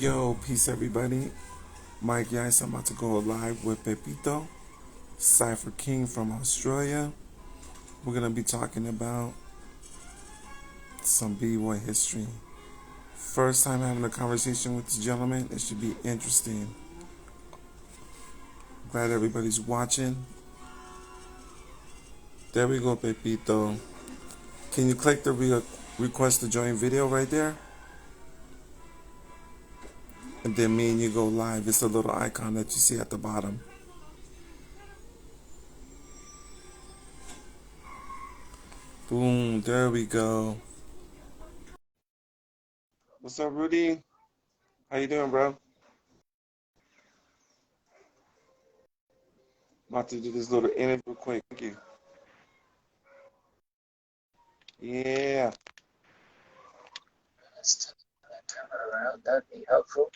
Yo, peace everybody. MIKEY-ICE, I'm about to go live with Pepito, Cypher King from Australia. We're going to be talking about some B-boy history. First time having a conversation with this gentleman. It should be interesting. Glad everybody's watching. There we go, Pepito. Can you click the request to join video right there? And then me and you go live. It's a little icon that you see at the bottom. Boom, there we go. What's up, Rudy? How you doing, bro? About to do this little interview real quick. Thank you. Yeah. Let's turn that camera around. That'd be helpful.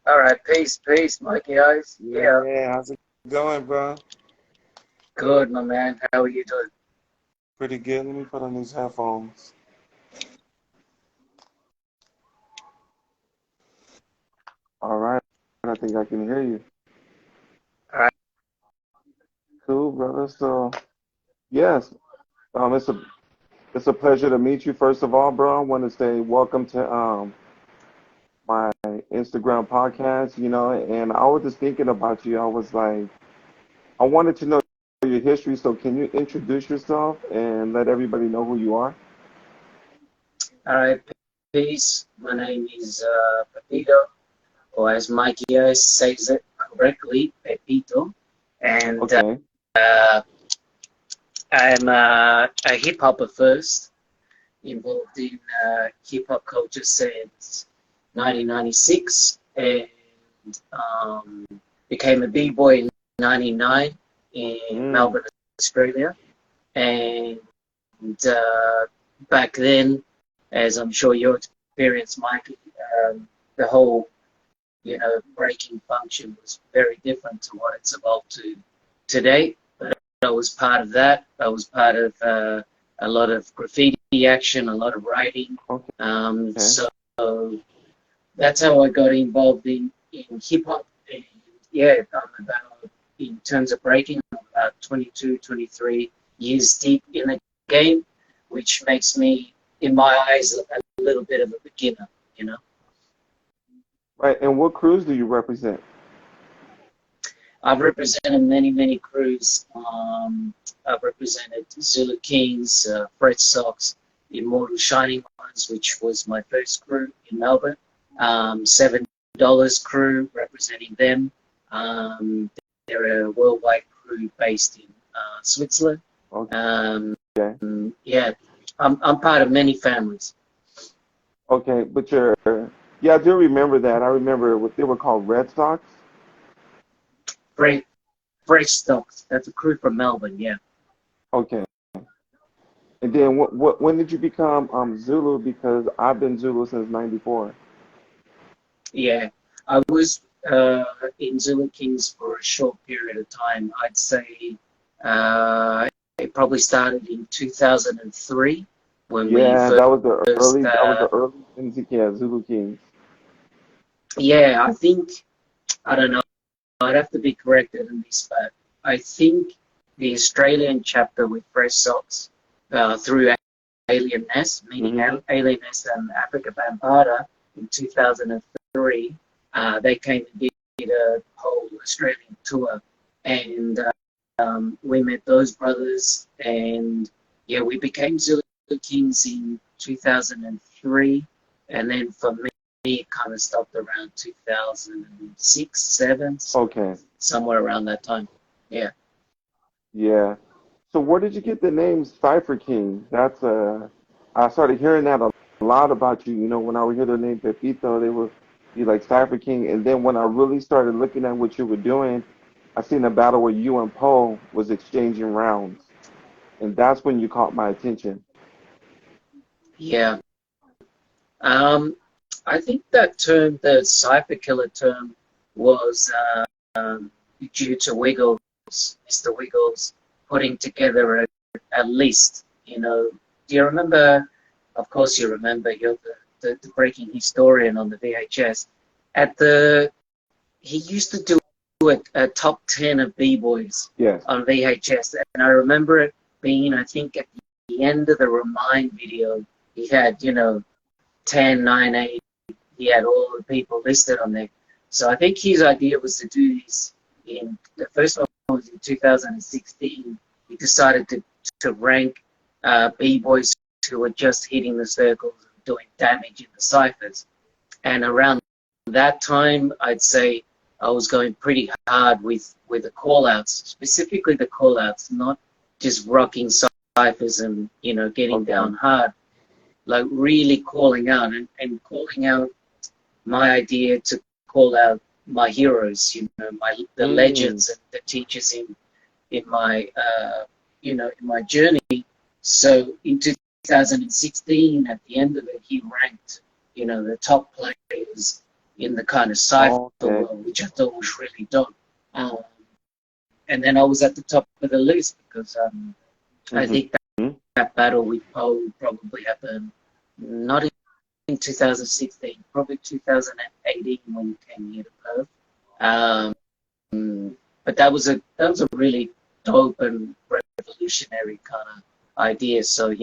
All right, peace, MIKEY-ICE. Yeah, Yeah, how's it going, bro? good, my man. How are you doing? Pretty good. Let me put on these headphones. All right. I think I can hear you. All right. Cool, brother. So, yes, it's a pleasure to meet you. First of all, bro, I want to say welcome to my Instagram podcast. And I was just thinking about you. I was like, I wanted to know your history. So, can you introduce yourself and let everybody know who you are? All right, peace. My name is PEPITO, or as MIKEY-ICE says it correctly, PEPITO. And Okay. I'm a hip hopper first, involved in hip hop culture since 1996, and became a b-boy in 99 in Mm, Melbourne, Australia. And back then, as I'm sure you experienced, Mikey, the whole, breaking function was very different to what it's evolved to today. But I was part of that. I was part of a lot of graffiti action, a lot of writing. okay. So that's how I got involved in hip hop. And yeah, I'm about, in terms of breaking, I'm about 22, 23 years deep in the game, which makes me, in my eyes, a little bit of a beginner. Right. And what crews do you represent? I've represented many, many crews. I've represented Zulu Kings, Fred Sox, Immortal Shining Ones, which was my first crew in Melbourne. $7 crew, representing them. They're a worldwide crew based in Switzerland. Okay. Yeah, I'm part of many families. Okay, but yeah, I do remember that. I remember what they were called Red Sox. Fred, Fred Stokes, that's a crew from Melbourne. Yeah, Okay. And then when did you become Zulu? Because I've been Zulu since '94. yeah. I was in Zulu Kings for a short period of time. I'd say it probably started in 2003 when we Yeah, that was the first. early yeah, Zulu Kings. Yeah, I think, I don't know. I'd have to be corrected in this, but I think the Australian chapter with Fresh Socks through Alien Nest, meaning Hmm. Alien Nest and Africa Bambaataa in 2003, they came and did a whole Australian tour, and we met those brothers, and yeah, we became Zulu Kings in 2003, and then for me, it kind of stopped around 2006, 7, Okay. somewhere around that time. Yeah. Yeah. So where did you get the name Cypher King? I started hearing that a lot about you. When I would hear the name Pepito, they would be like Cypher King. And then when I really started looking at what you were doing, I seen a battle where you and Poe was exchanging rounds, and that's when you caught my attention. Yeah. Um, I think that term, the Cypher Killer term, was due to Wiggles, Mr. Wiggles, putting together a list. Do you remember? Of course, you remember. You're the breaking historian on the VHS, at the he used to do a top 10 of B-boys Yes. on VHS, and I remember it being, I think, at the end of the Remind video, he had, 10, 9, 8, he had all the people listed on there. So I think his idea was to do this the first one was in 2016. He decided to rank B-boys who were just hitting the circles and doing damage in the ciphers. And around that time, I'd say I was going pretty hard with the call-outs, specifically the call-outs, not just rocking ciphers and, getting down hard, like really calling out and calling out my idea to call out my heroes, the legends and the teachers in my, in my journey. So in 2016, at the end of it, he ranked, the top players in the kind of cipher world, which I thought was really dope. And then I was at the top of the list because I think that battle with Poe probably happened not in 2016, probably 2018 when he came here to Perth. But that was a really dope and revolutionary kind of idea. So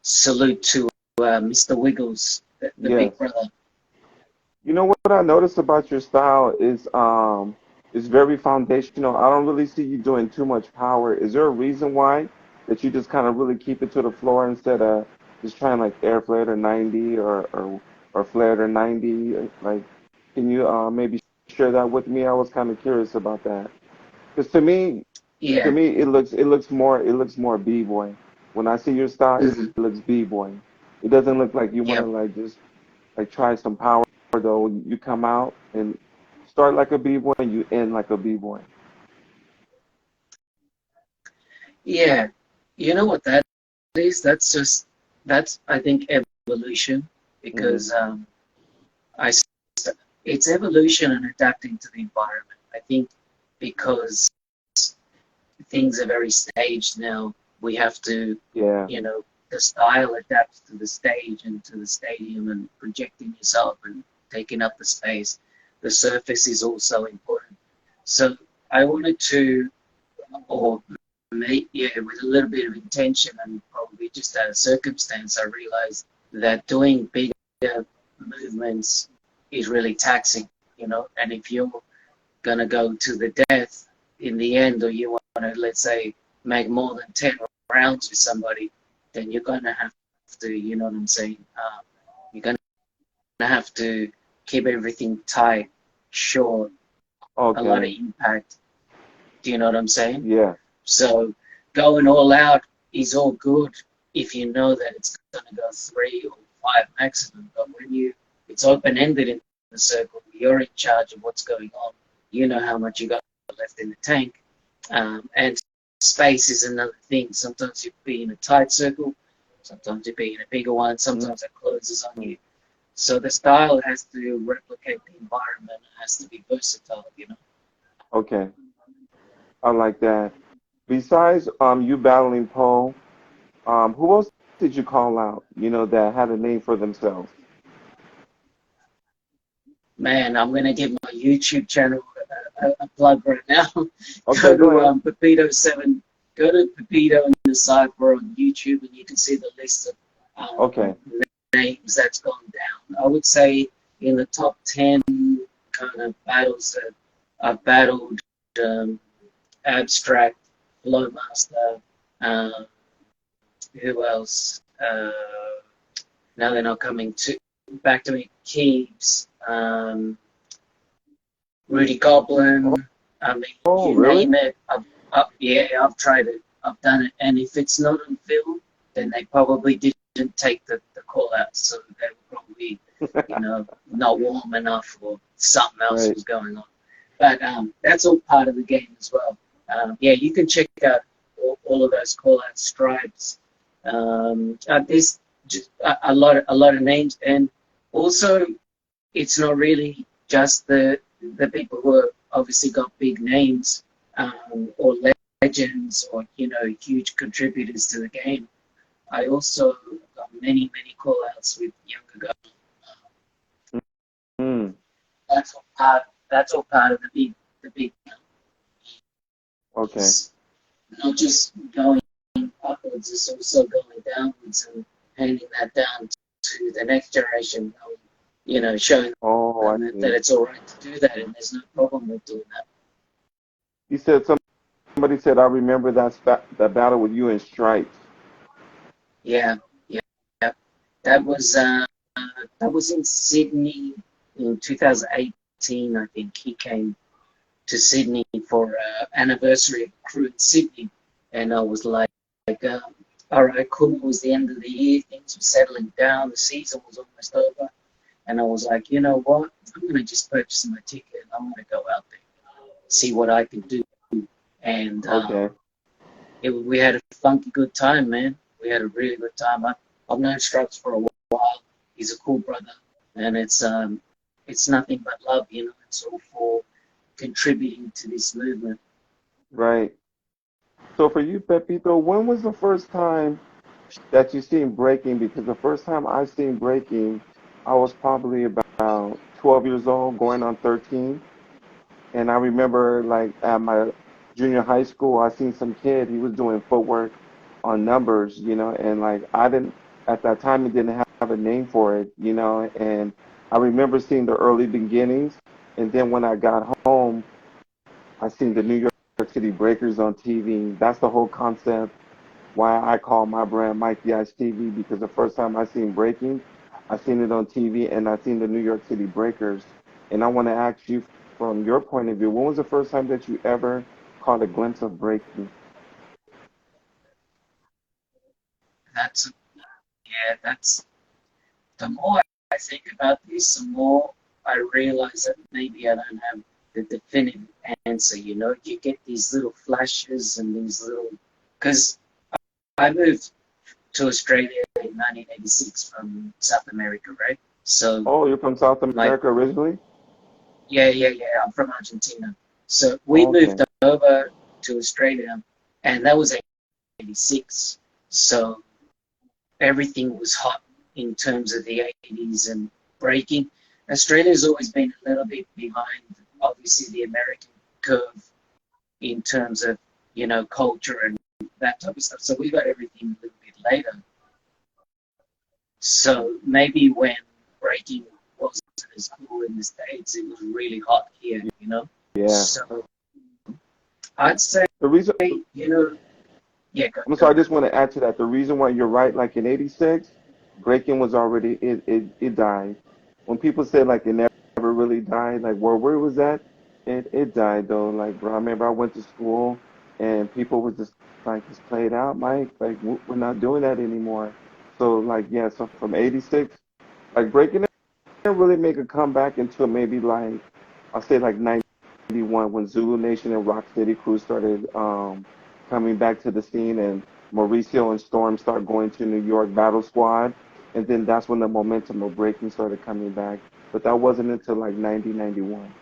salute to Mr. Wiggles, the big brother. You know what I noticed about your style is it's very foundational. I don't really see you doing too much power. Is there a reason why that you just kind of really keep it to the floor instead of just trying like air flare to 90 or flare to 90? Like, can you maybe share that with me? I was kind of curious about that. Because to me, it looks more b-boy. When I see your style, it looks b-boy. It doesn't look like you want to like just like try some power though. You come out and start like a b-boy and you end like a b-boy. Yeah, you know what that is? That's I think evolution because I it's evolution and adapting to the environment. I think because things are very staged now, we have to, the style adapts to the stage and to the stadium and projecting yourself and taking up the space. The surface is also important. So I wanted to, with a little bit of intention and probably just out of circumstance, I realized that doing bigger movements is really taxing, and if you're going to go to the death in the end, or you want to, let's say, make more than 10 rounds with somebody, then you're going to have to, you know what I'm saying? You're going to have to keep everything tight, short, a lot of impact. Do you know what I'm saying? Yeah. So going all out is all good if you know that it's going to go 3 or 5 maximum. But when it's open-ended in the circle, you're in charge of what's going on. You know how much you got left in the tank. And space is another thing. Sometimes you be in a tight circle, sometimes you be in a bigger one, sometimes it closes on you. So the style has to replicate the environment. It has to be versatile, Okay. I like that. Besides you battling Poe, who else did you call out, that had a name for themselves? Man, I'm going to give my YouTube channel a plug right now. Okay, Go go ahead. to Pepito 7. Go to Pepito in the Cypher on YouTube, and you can see the list of names that's gone down. I would say in the top 10 kind of battles that I've battled, Abstract, Flowmaster, who else? Now they're not coming back to me. Keeps, Rudy Goblin. I mean, you really? name it. I've tried it. I've done it. And if it's not on film, then they probably didn't take the call out. So they were probably, not warm enough or something else was going on. But that's all part of the game as well. You can check out all of those call out stripes. There's just a lot of names, and also it's not really just the people who have obviously got big names or legends or huge contributors to the game. I also got many call outs with younger guys. that's all part. That's all part of the big. Okay. It's not just going upwards; it's also going downwards and handing that down to the next generation. Showing Oh, I them that see. it's all right to do that, and there's no problem with doing that. You said somebody said I remember that battle with you in stripes. Yeah, yeah, yeah. That was uh, that was in Sydney in 2018. I think he came to Sydney for anniversary of crew in Sydney, and I was like, all right, cool. It was the end of the year. Things were settling down. The season was almost over, and I was like, you know what? I'm gonna just purchase my ticket. I'm gonna go out there, see what I can do, and Okay. we had a funky good time, man. We had a really good time. I've known Stripes for a while. He's a cool brother, and it's nothing but love, you know. It's all for contributing to this movement. Right. So for you, Pepito, when was the first time that you seen breaking? Because the first time I seen breaking, I was probably about 12 years old, going on 13. And I remember like at my junior high school, I seen some kid, he was doing footwork on numbers, and like I didn't, at that time, it didn't have a name for it, and I remember seeing the early beginnings. And then when I got home, I seen the New York City Breakers on TV. That's the whole concept why I call my brand Mikey-ICE TV, because the first time I seen breaking, I seen it on TV and I seen the New York City Breakers. And I want to ask you from your point of view, when was the first time that you ever caught a glimpse of breaking? That's yeah. That's the more I think about this, the more I realize that maybe I don't have the definitive answer. You know, you get these little flashes and these little because I moved to Australia in 1986 from South America, right? So Oh, you're from South my America originally? yeah, I'm from Argentina. So we Oh, moved okay. over to Australia, and that was 86. So everything was hot in terms of the 80s and breaking. Australia's always been a little bit behind, obviously, the American curve in terms of, culture and that type of stuff. So we got everything a little bit later. So maybe when breaking wasn't as cool in the States, it was really hot here, you know? Yeah. So I'd say, The reason, you know, yeah, go, I'm go. sorry, I just want to add to that. The reason why you're right, like in '86, breaking was already it died. When people say like it never really died, like where was that? It died though. Like bro, I remember I went to school and people was just like just play it out, Mike. Like we're not doing that anymore. So like yeah, so from '86, like breaking it didn't really make a comeback until maybe like I'll say like '91 when Zulu Nation and Rock City Crew started coming back to the scene, and Mauricio and Storm start going to New York Battle Squad, and then that's when the momentum of breaking started coming back. But that wasn't until like 1991.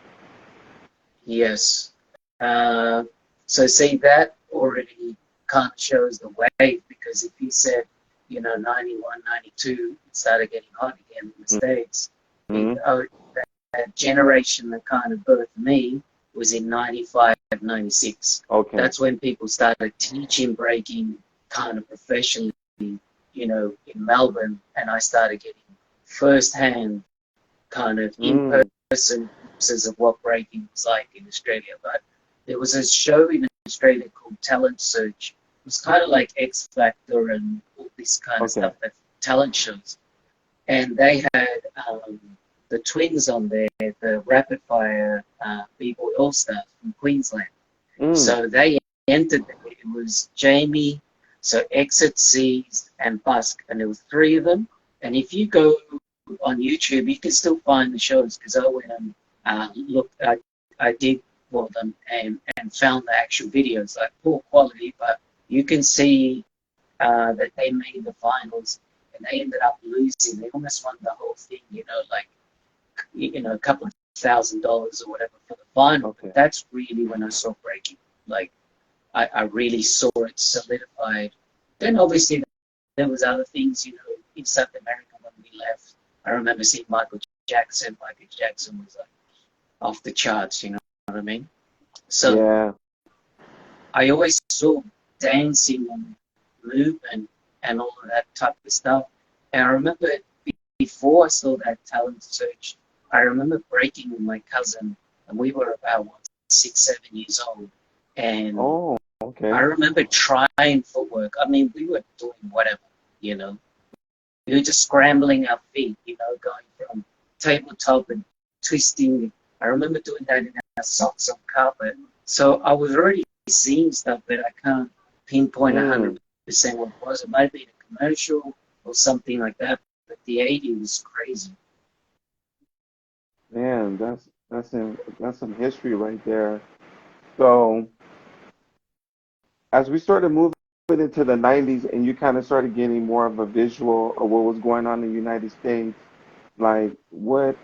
Yes. Uh, so see, that already kind of shows the wave because if you said, 91, 92, it started getting hot again in the States, Mm-hmm. that generation that kind of birthed me was in 95, 96. Okay. That's when people started teaching breaking kind of professionally, in Melbourne, and I started getting first-hand kind of Mm. in-person glimpses of what breaking was like in Australia. But there was a show in Australia called Talent Search. It was kind of like X Factor and all this kind of Okay. stuff, that talent shows. And they had the twins on there, the Rapid Fire B-Boy All-Stars from Queensland. Mm. So they entered there. It was Jamie, so Exit Seas and Busk, and there was three of them. And if you go on YouTube, you can still find the shows because I went and looked. I did for them and found the actual videos, like poor quality, but you can see that they made the finals and they ended up losing. They almost won the whole thing, like a couple of $1,000 or whatever for the final. But Okay. that's really when I saw breaking. Like I really saw it solidified. Then obviously there was other things, in South America when we left. I remember seeing Michael Jackson. Michael Jackson was like off the charts, you know what I mean? So Yeah. I always saw dancing and movement and all of that type of stuff. And I remember before I saw that talent search, I remember breaking with my cousin, and we were about what, 6, 7 years old. And Oh, I okay. remember trying for work. I mean, we were doing whatever, you know. We were just scrambling our feet, you know, going from tabletop and twisting. I remember doing that in our socks on carpet. So I was already seeing stuff, but I can't pinpoint Mm, 100% what it was. It might have been a commercial or something like that. But the 80s was crazy. man, that's some history right there. So as we started moving into the 90s and you kind of started getting more of a visual of what was going on in the United States, like what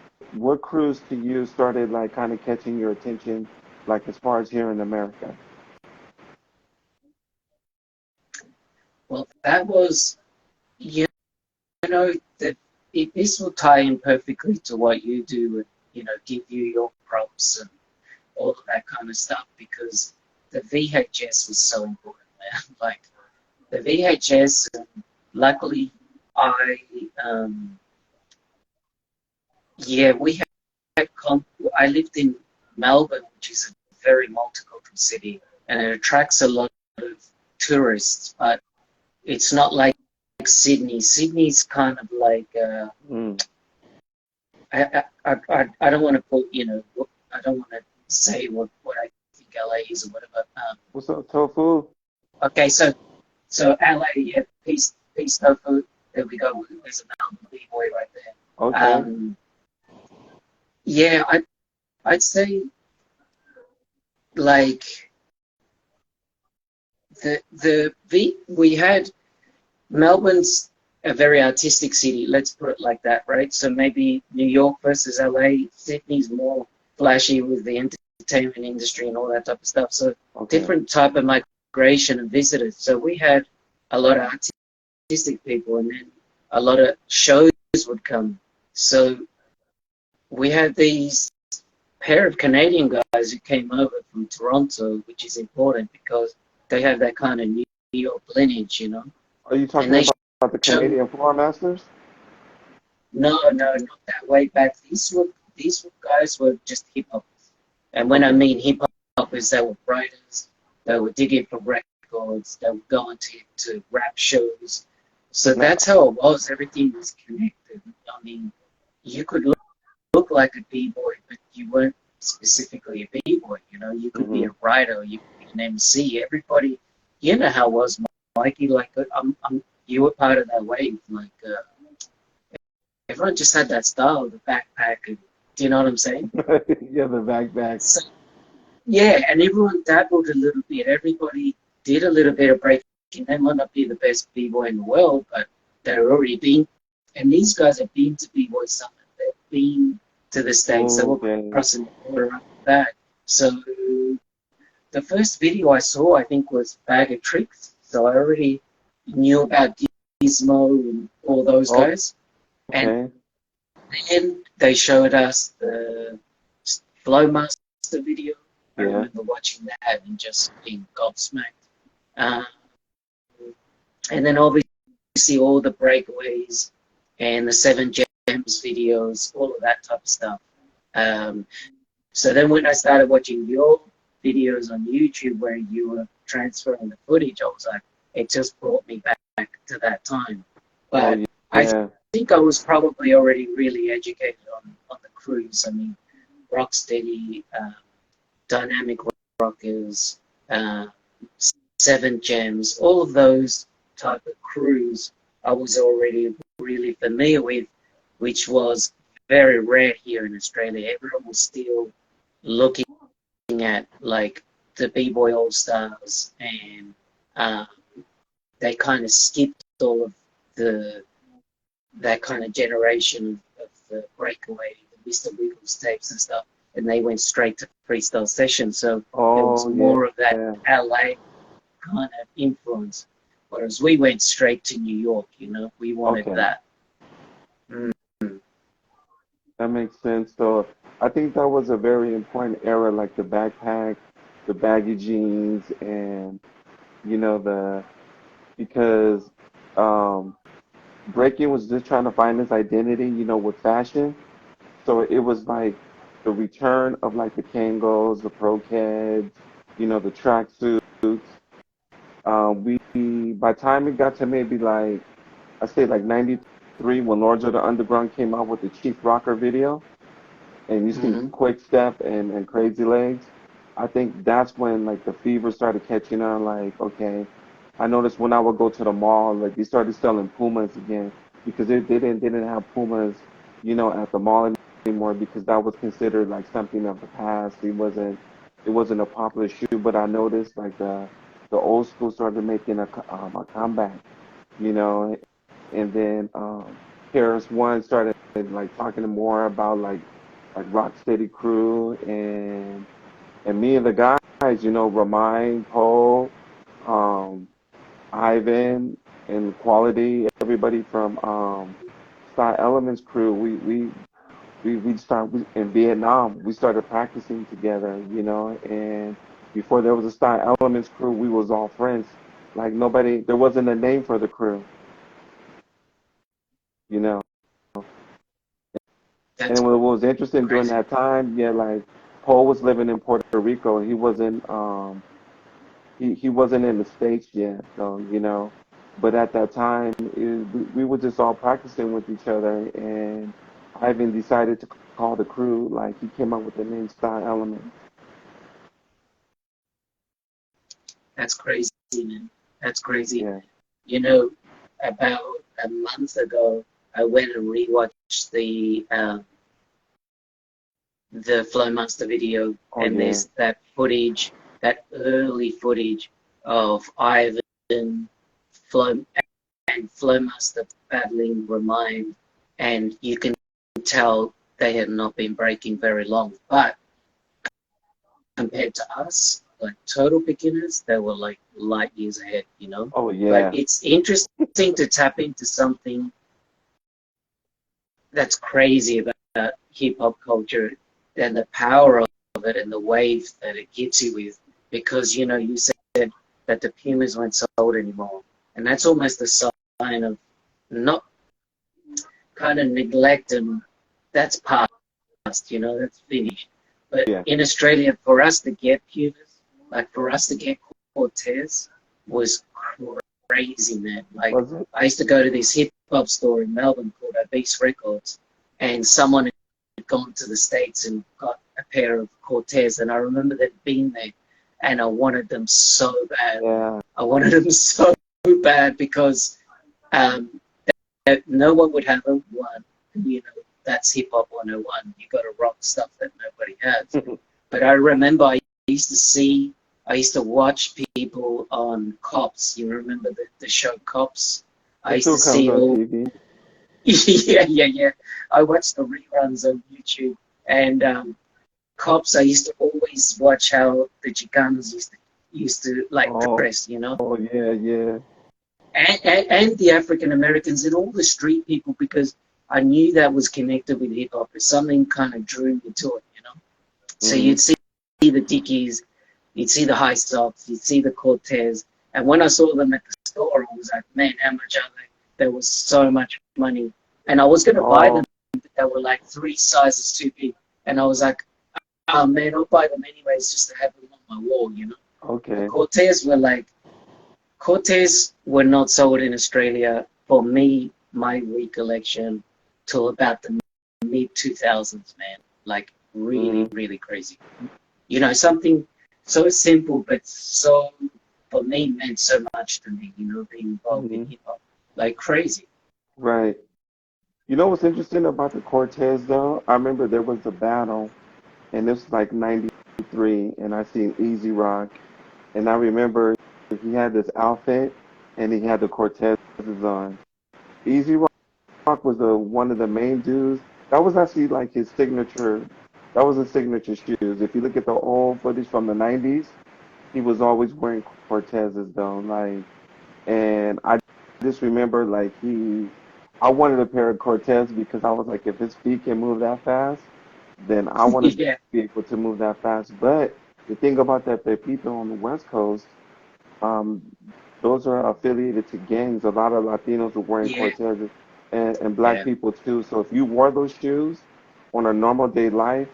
crews to you started like kind of catching your attention, like as far as here in America? Well, that was, you know, that this will tie in perfectly to what you do and, you know, give you your props and all of that kind of stuff because the VHS was so important, man. Like the VHS, and luckily I, um, yeah, we I lived in Melbourne, which is a very multicultural city, and it attracts a lot of tourists, but it's not like Sydney. Sydney's kind of like, Mm. I don't want to put, you know, I don't want to say what I think LA is or whatever. What's up, Tofu? Okay, so LA, yeah, peace, tofu. There we go. There's a Melbourne B-boy right there. Okay. Um, yeah, I'd say like we had Melbourne's a very artistic city. Let's put it like that, right? So maybe New York versus LA. Sydney's more flashy with the entertainment industry and all that type of stuff. So Okay. different type of migration of visitors. So we had a lot of artistic people, and then a lot of shows would come. So we had these pair of Canadian guys who came over from Toronto, which is important because they have that kind of New York lineage, you know. Are you And talking they about the showed, Canadian Floor Masters? no, not that way back. These guys were just hip hop. And when I Okay. mean hip hop, is they were writers, they were digging for records, they were going to rap shows. So Now, that's how it was. Everything was connected. I mean, you could look like a b-boy, but you weren't specifically a b-boy. You know, you could be hmm a writer, you could be an MC. Everybody, you know how it was, Mikey. Like you were part of that wave. Like everyone just had that style, the backpack. And, do you know what I'm saying? yeah, the backpack. So, yeah, and everyone dabbled a little bit. Everybody did a little bit of breaking. They might not be the best b-boy in the world, but they're already been. And these guys have been to b-boy summit. They've been to the States. They were Okay. crossing the border after that. So the first video I saw, I think, was Bag of Tricks. So I already knew about Gizmo and all those guys. And Okay. then they showed us the Flowmaster video. I Yeah. remember watching that and just being gobsmacked. Uh, and then obviously all the breakaways and the Seven Gems videos, all of that type of stuff. Um, so then when I started watching your videos on YouTube where you were transferring the footage, I was like, it just brought me back to that time. Oh, But I yeah. think I was probably already really educated on the cruise. I mean, Rocksteady, Dynamic Rockers, uh, Seven Gems, all of those type of crews I was already really familiar with, which was very rare here in Australia. Everyone was still looking at like the B-Boy All Stars, and uh, they kind of skipped all of the that kind of generation of the breakaway, the Mr. Wiggles tapes and stuff, and they went straight to freestyle sessions. So there was Oh, more of that yeah. LA kind of influence. Whereas we went straight to New York, you know, we wanted Okay. that. Mm. That makes sense. So I think that was a very important era, like the backpack, the baggy jeans, and the because um, breaking was just trying to find his identity, with fashion. So it was like the return of like the Kangos, the Pro Keds, the tracksuits. We by the time it got to maybe like I say like '93 when Lords of the Underground came out with the Chief Rocker video, and you seen Hmm. Quick Step and Crazy Legs. I think that's when like the fever started catching on. Like, okay, I noticed when I would go to the mall, like they started selling Pumas again because they didn't have Pumas, at the mall anymore because that was considered like something of the past. It wasn't a popular shoe, but I noticed like the old school started making a comeback, you know, and then Paris One started like talking more about like Rocksteady Crew and me and the guys, Remind, Poe, um, Ivan, and Quality, everybody from Star Elements crew. In Vietnam. We started practicing together, and before there was a Star Elements crew, we was all friends. Like nobody, there wasn't a name for the crew, you know. That's And what was interesting during crazy. that time, yeah, like Paul was living in Puerto Rico. He wasn't in the States yet, so But at that time, we were just all practicing with each other, and Ivan decided to call the crew. Like he came up with the name Star Elements. That's crazy, man. That's crazy. Yeah. You know, about a month ago, I went and rewatched the Flowmaster video, Oh and yeah. there's that footage, that early footage of Ivan, Flow, and Flowmaster battling Remind, and you can tell they had not been breaking very long. But compared to us, like total beginners, they were like light years ahead, you know? Oh But yeah. it's interesting to tap into something that's crazy about hip hop culture and the power of it and the wave that it gets you with. Because, you said that the Pumas weren't sold anymore. And that's almost a sign of not kind of neglect, and that's past, that's finished. But Yeah. in Australia, for us to get Pumas, like for us to get Cortez, was crazy, man. Like Was it? I used to go to this hip hop store in Melbourne called Obese Records, and someone had gone to the States and got a pair of Cortez, and I remember them being there, and I wanted them so bad. Yeah. I wanted them so bad because um, no one would have them. One, that's hip hop 101. You got to rock stuff that nobody has. But I remember used to see, I used to watch people on Cops. You remember the show Cops? I It used still to comes see on all, TV. yeah, yeah, yeah. I watched the reruns on YouTube, and Cops. I used to always watch how the Chicanos used to like Oh, dress, oh yeah, yeah. and the African Americans and all the street people, because I knew that was connected with hip hop. Something kind of drew me to it. So Hmm. you'd see the Dickies, you'd see the High Socks, you'd see the Cortez. And when I saw them at the store, I was like, man, how much are they? There was so much money. And I was going to buy Oh, them, but they were like 3 sizes too big. And I was like, oh man, I'll buy them anyways just to have them on my wall. But okay. Cortez were not sold in Australia, for me, my recollection, till about the mid 2000s, man. Like really, Hmm. really crazy. Something so simple, but so, for me, meant so much to me, being involved in Hmm. hip hop. Like crazy. Right. You know what's interesting about the Cortez though? I remember there was a battle, and this was like '93, and I seen Easy Rock, and I remember he had this outfit, and he had the Cortezes on. Easy Rock was the one of the main dudes. That was actually like his signature. That was his signature shoes. If you look at the old footage from the '90s, he was always wearing Cortezes though. Like, and I just remember like I wanted a pair of Cortez because I was like, if his feet can move that fast. then I want to Yeah, be able to move that fast. But the thing about that Pepito on the West Coast, um, those are affiliated to gangs. A lot of Latinos were wearing yeah, Cortezes and black yeah. people too. So if you wore those shoes on a normal day life,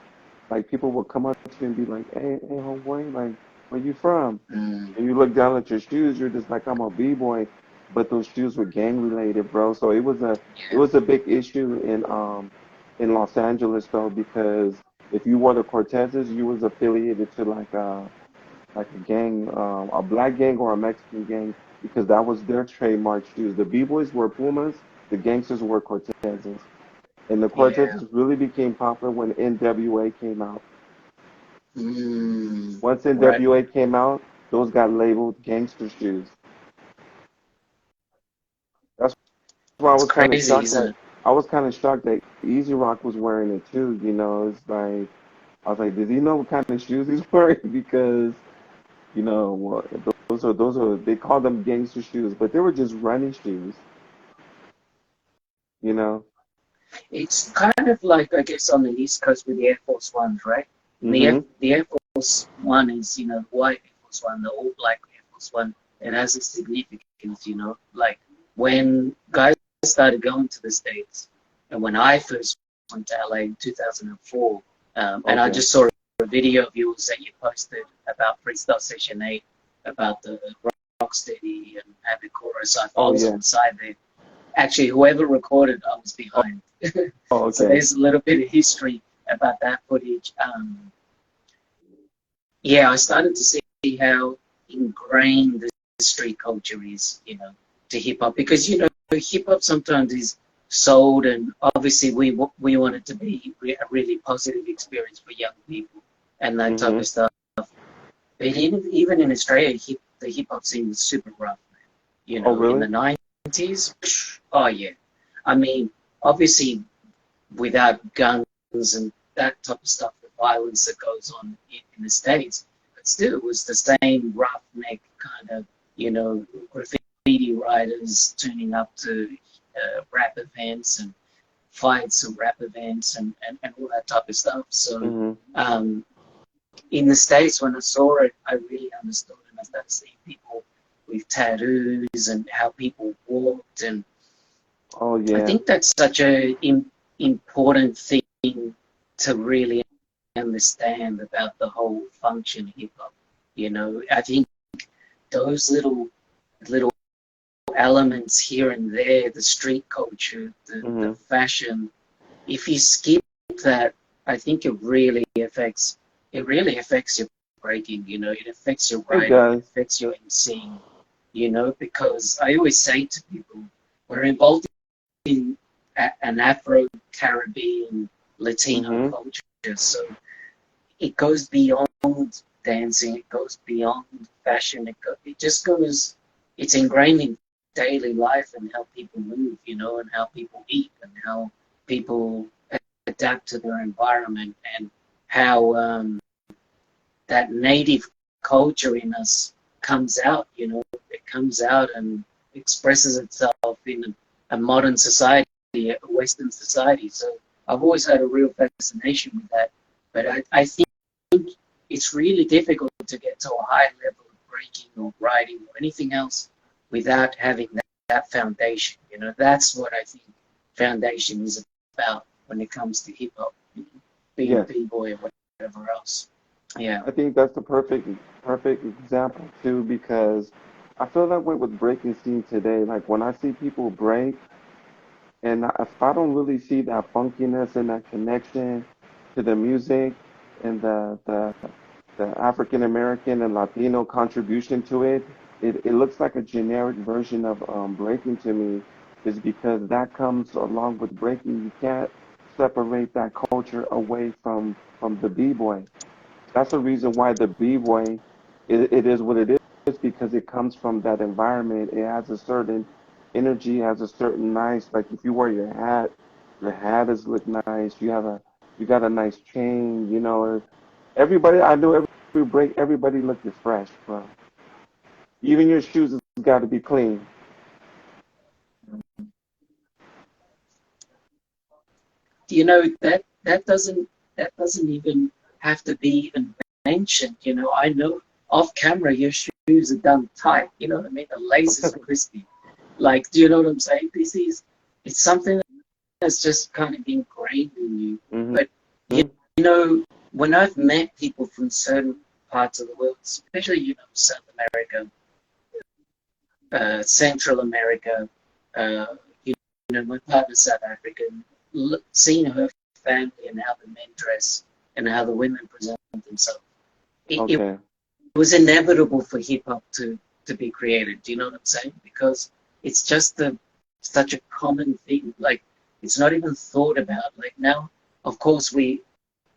like people would come up to you and be like, hey, homeboy, like, where you from? Mm, And you look down at your shoes, you're just like, I'm a B-boy, but those shoes were gang related, bro. So it yeah, was a big issue in Los Angeles though, because if you wore the Cortezes, you was affiliated to like a gang, a black gang or a Mexican gang, because that was their trademark shoes. The B-boys wore Pumas, the gangsters wore Cortezes. And the yeah. Cortezes really became popular when NWA came out. Mm, Once right. NWA came out, those got labeled gangster shoes. That's why It's crazy, isn't it? I was kind of shocked that Easy Rock was wearing it too. You know, it's like I was like, does he know what kind of shoes he's wearing? Because well, those are they call them gangster shoes, but they were just running shoes. You know. It's kind of like, I guess, on the East Coast with the Air Force Ones, right? And Mm-hmm. The Air Force One is, the white Air Force One, the all black Air Force One. It has a significance, like when guys started going to the States, and when I first went to LA in 2004, and I Okay. just saw a video of yours that you posted about Freestyle Session 8, about the Rocksteady and Abbey Chorus. I Oh was yeah. on the side there. Actually, whoever recorded, I was Oh, behind. oh, So okay. there's a little bit of history about that footage. Yeah, I started to see how ingrained the street culture is, to hip hop, because hip hop sometimes is sold, and obviously we want it to be a really positive experience for young people and that type Mm-hmm. of stuff. But even in Australia, the hip hop scene was super rough, man. Oh In really? the 90s, oh yeah. I mean, obviously without guns and that type of stuff, the violence that goes on in the States. But still, it was the same roughneck kind of, graffiti writers turning up to rap events and fights and rap events and all that type of stuff. So Mm-hmm. um, in the States, when I saw it, I really understood, and I started seeing people with tattoos and how people walked, and Oh I yeah. think that's such a important thing to really understand about the whole function of hip hop. I think those little elements here and there, the street culture, the Mm-hmm. fashion, if you skip that, I think it really affects your breaking, it affects your It writing, it does. affects your emceeing, because I always say to people, we're involved in an Afro-Caribbean Latino Mm-hmm. culture. So it goes beyond dancing, it goes beyond fashion, it just goes, it's ingrained in daily life and how people move, and how people eat and how people adapt to their environment, and how that native culture in us comes out, it comes out and expresses itself in a modern society, a Western society. So I've always had a real fascination with that. But I think it's really difficult to get to a high level of breaking or writing or anything else without having that foundation. That's what I think foundation is about when it comes to hip hop, being a Yes. b-boy or whatever else. Yeah. I think that's the perfect example too, because I feel that way with breaking scene today. Like when I see people break, and if I don't really see that funkiness and that connection to the music and the African American and Latino contribution to it, it looks like a generic version of breaking to me. Is because that comes along with breaking. You can't separate that culture away from the b-boy. That's the reason why the b-boy it is what it is, because it comes from that environment. It has a certain energy, has a certain nice, like if you wear your hat is look nice. You got a nice chain. Everybody I know, every break, everybody looking fresh, bro. Even your shoes has got to be clean. That doesn't. that doesn't even have to be even mentioned. You know, I know off camera your shoes are done tight. You know what I mean? The laces are crispy. Like, do you know what I'm saying? It's something that's just kind of ingrained in you. Hmm. But you know, when I've met people from certain parts of the world, especially South America, Central America, uh, you my partner's South African, seeing her family and how the men dress and how the women present themselves, it Okay. was inevitable for hip hop to be created. Do you know what I'm saying? Because it's just such a common thing. Like, it's not even thought about. Like, now, of course,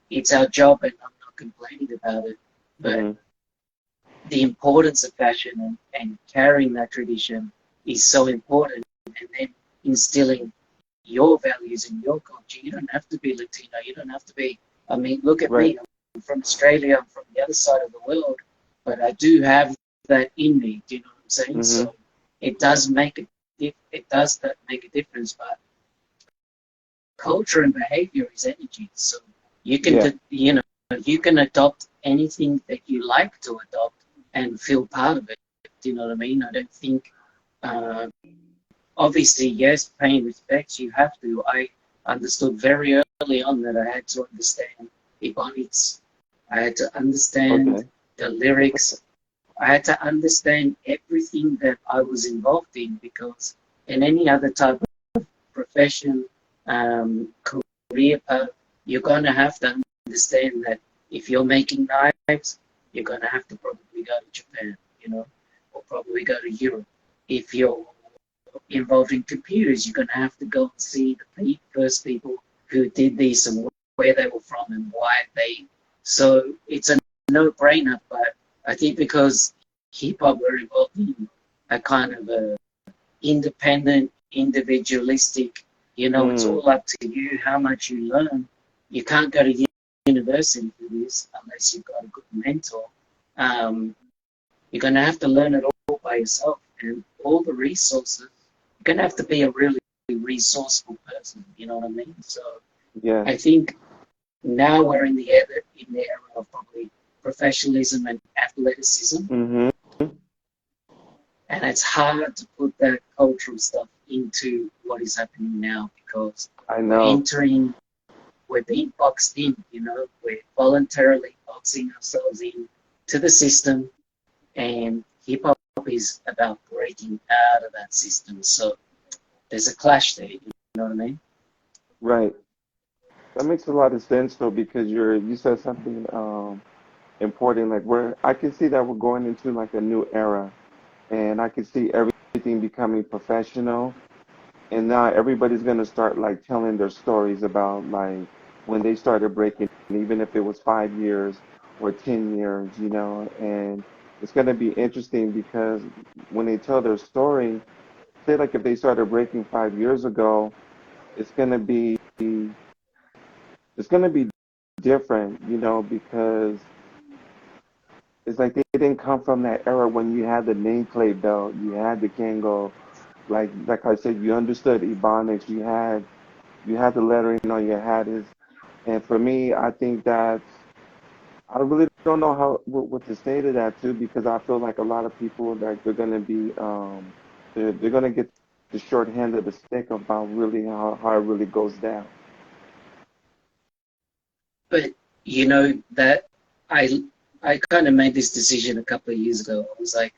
it's our job, and I'm not complaining about it. But Hmm. the importance of fashion and carrying that tradition is so important. And then instilling your values in your culture. You don't have to be Latino. You don't have to be. I mean, look at Right. me. I'm from Australia. I'm from the other side of the world, but I do have that in me. Do you know what I'm saying? Hmm. So it does make a difference. But culture and behavior is energy. So you can, Yeah. you can adopt anything that you like to adopt and feel part of it. Do you know what I mean? I don't think, uh, obviously, yes, paying respects, you have to. I understood very early on that I had to understand Ebonics. I had to understand Okay. the lyrics. I had to understand everything that I was involved in, because in any other type of profession, career path, you're going to have to understand that if you're making knives, you're going to have to probably go to Japan, or probably go to Europe. If you're involved in computers, you're going to have to go and see the first people who did this and where they were from and why they. So it's a no-brainer, but I think because hip hop were involved in a kind of a independent, individualistic, it's Mm. all up to you how much you learn. You can't go to university for this unless you've got a good mentor. Um, you're going to have to learn it all by yourself, and all the resources. You're going to have to be a really resourceful person. You know what I mean? So Yes. I think now we're in the era of probably professionalism and athleticism, Hmm. and it's hard to put that cultural stuff into what is happening now, because I we're know. entering, we're being boxed in. We're voluntarily boxing ourselves in to the system, and hip hop is about breaking out of that system. So there's a clash there. You know what I mean? Right. That makes a lot of sense though, because you said something important. Like I can see that we're going into like a new era, and I can see everything becoming professional. And now everybody's gonna start like telling their stories about like when they started breaking, even if it was 5 years or 10 years, and it's gonna be interesting because when they tell their story, say like if they started breaking 5 years ago, it's gonna be it's gonna be different, because it's like they didn't come from that era when you had the nameplate belt, you had the Kango, like I said, you understood Ebonics, you had the lettering on your hat is, and for me, I think I really don't know what to say to that too, because I feel like a lot of people like they're gonna be they're gonna get the short end of the stick about really how it really goes down. But that I I kind of made this decision a couple of years ago. I was like,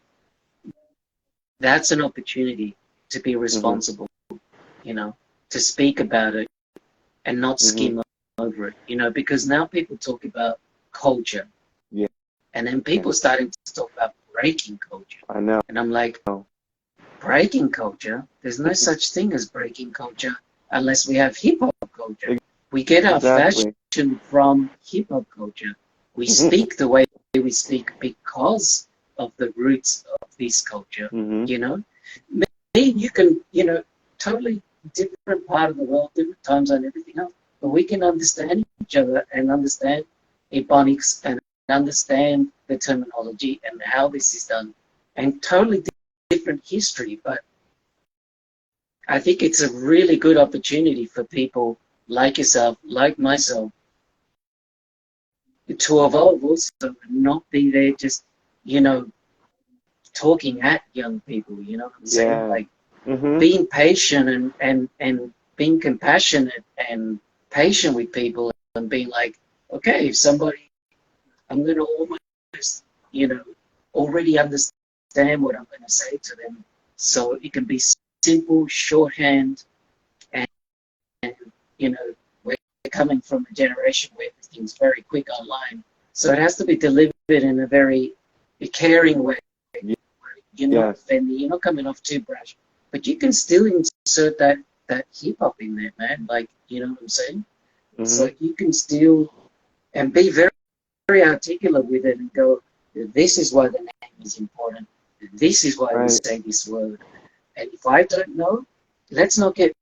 that's an opportunity to be Mhm. responsible, you know, to speak about it and not Mhm. skim over it, because now people talk about culture, Yeah. and then people starting to talk about breaking culture. I know. And I'm like, breaking culture? There's no such thing as breaking culture unless we have hip hop culture. We get our Exactly. fashion from hip hop culture. We speak the way we speak because of the roots of this culture, Mhm. you know? Me, you can, totally different part of the world, different time zone, everything else, but we can understand each other and understand Ebonics and understand the terminology and how this is done, and totally different history. But I think it's a really good opportunity for people like yourself, like myself, to evolve also, and not be there just, you know, talking at young people, you know what I'm saying? Yeah. Like Mhm. being patient and being compassionate and patient with people and being like, okay, if somebody, I'm going to almost, you know, already understand what I'm going to say to them. So it can be simple, shorthand, and, you know, we're coming from a generation where everything's very quick online. So it has to be delivered in a very caring way. Ye- You're not Yes. offending, you're not coming off too brash, but you can still insert that hip hop in there, man. Like, you know what I'm saying? It's Mhm. like you can still and be very articulate with it and go, this is why the name is important. This is why we Right. say this word. And if I don't know, let's not get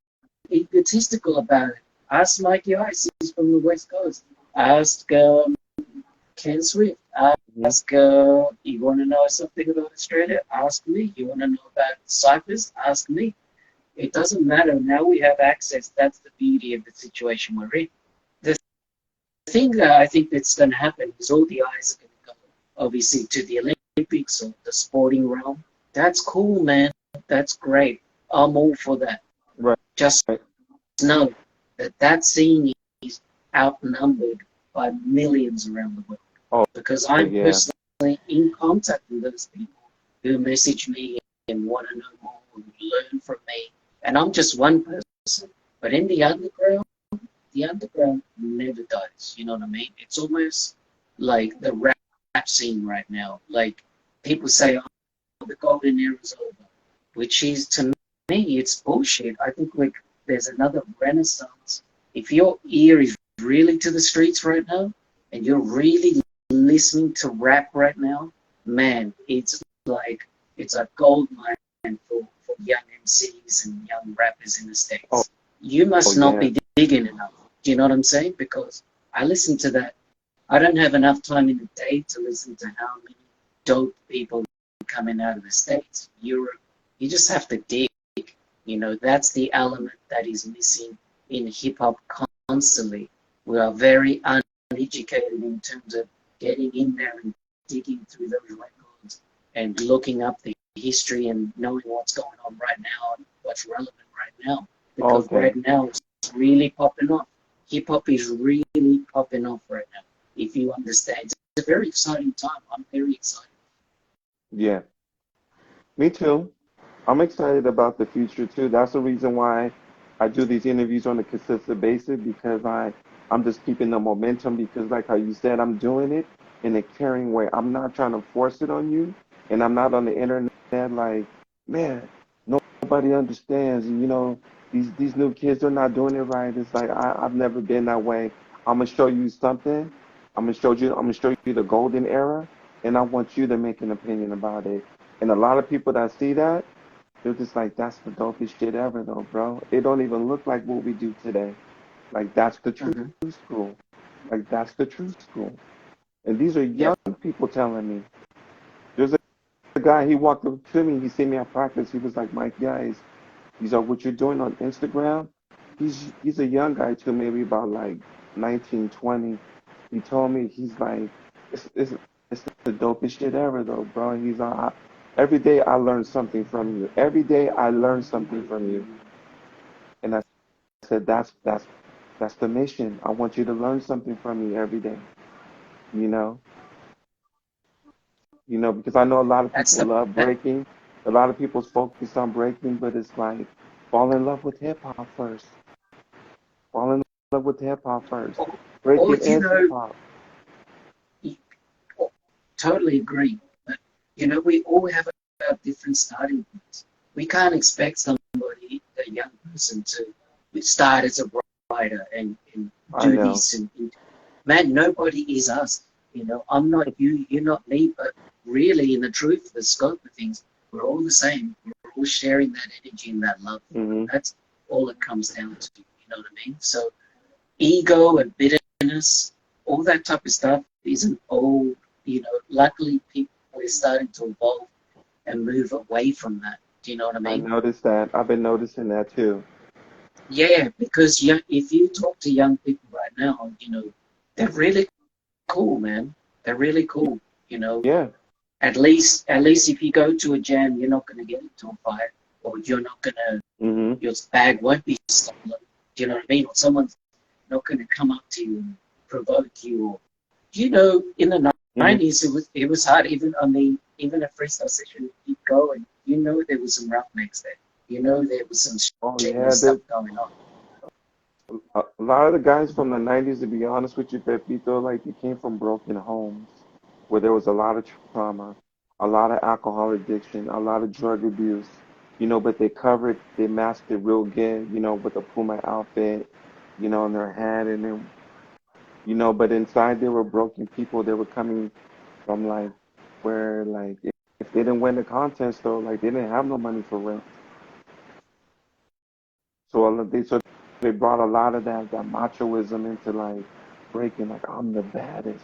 egotistical about it. Ask Mikey-ICE, he's from the West Coast. Ask Ken Swift. Mhm. Ask, you want to know something about Australia? Ask me. You want to know about ciphers? Ask me. It doesn't matter. Now we have access. That's the beauty of the situation we're in. The thing that I think that's going to happen is all the eyes are going to go, obviously, to the Olympics or the sporting realm. That's cool, man. That's great. I'm all for that. Right. Just know that that scene is outnumbered by millions around the world Oh, because oh I'm yeah. personally in contact with those people who message me and want to know more and learn from me. And I'm just one person. But in the underground never dies. You know what I mean? It's almost like the rap scene right now. Like people say, oh, the golden era is over, which is to me, it's bullshit. I think like there's another renaissance. If your ear is really to the streets right now, and you're really listening to rap right now, man, it's like it's a gold mine for young MCs and young rappers in the Oh, States. You oh must not yeah. be digging enough. Do you know what I'm saying? Because I listen to that. I don't have enough time in the day to listen to how many dope people coming out of the States, Europe. You just have to dig. You know, that's the element that is missing in hip hop constantly. We are very uneducated in terms of getting in there and digging through those records and looking up the history and knowing what's going on right now and what's relevant right now. Because Okay. right now it's really popping off. Hip hop is really popping off right now. If you understand, it's a very exciting time. I'm very excited. Yeah. Me too. I'm excited about the future too. That's the reason why I do these interviews on a consistent basis because I'm just keeping the momentum because like how you said, I'm doing it in a caring way. I'm not trying to force it on you and I'm not on the internet like, man, nobody understands. You know, these new kids are not doing it right. It's like I've never been that way. I'm gonna show you something. I'm gonna show you the golden era and I want you to make an opinion about it. And a lot of people that see that they're just like, that's the dopest shit ever, though, bro. It don't even look like what we do today. Like, that's the true Mm-hmm. school. Like, that's the true school. And these are young Yep. people telling me. There's a guy, he walked up to me, he seen me at practice. He was like, Mike, guys, he's like, what you're doing on Instagram? He's a young guy, too, maybe about like 19, 20. He told me, he's like, it's the dopest shit ever, though, bro. And he's like, every day I learn something from you. Every day I learn something from you. And I said, that's the mission. I want you to learn something from me every day. You know, because I know a lot of That's people the love breaking. A lot of people's focused on breaking, but it's like fall in love with hip hop first. Fall in love with hip hop first. or Breaking you and hip know, hop. you, totally agree. But you know, we all have our different starting points. We can't expect somebody, a young person, to start as a writer and I do know. this. And man, nobody is us. You know, I'm not you, you're not me. But really, in the truth, the scope of things, we're all the same. We're all sharing that energy and that love. Hmm. That's all it comes down to. You know what I mean? So ego and bitterness, all that type of stuff isn't old. You know, luckily people are starting to evolve and move away from that. Do you know what I I mean? noticed that. I've been noticing that too. Yeah, because if you talk to young people right now, you know, they're really cool, man. They're really cool. You know, Yeah. at least if you go to a jam, you're not gonna get into a fight, or you're not gonna Hmm. your bag won't be stolen. Do you know what I mean? Or someone's not gonna come up to you and provoke you. Or, in the Hmm. 90s, it was hard. Even a freestyle session, you'd go and there was some roughnecks there. There was some Oh yeah. shameless stuff going on. A lot of the guys from the 90s, to be honest with you, Pepito, like they came from broken homes where there was a lot of trauma, a lot of alcohol addiction, a lot of drug abuse, but they masked it real good, with the Puma outfit, in their head, and then, but inside they were broken people. They were coming from like where like if they didn't win the contest though, like they didn't have no money for rent. So they brought a lot of that machoism into like breaking, like I'm the baddest.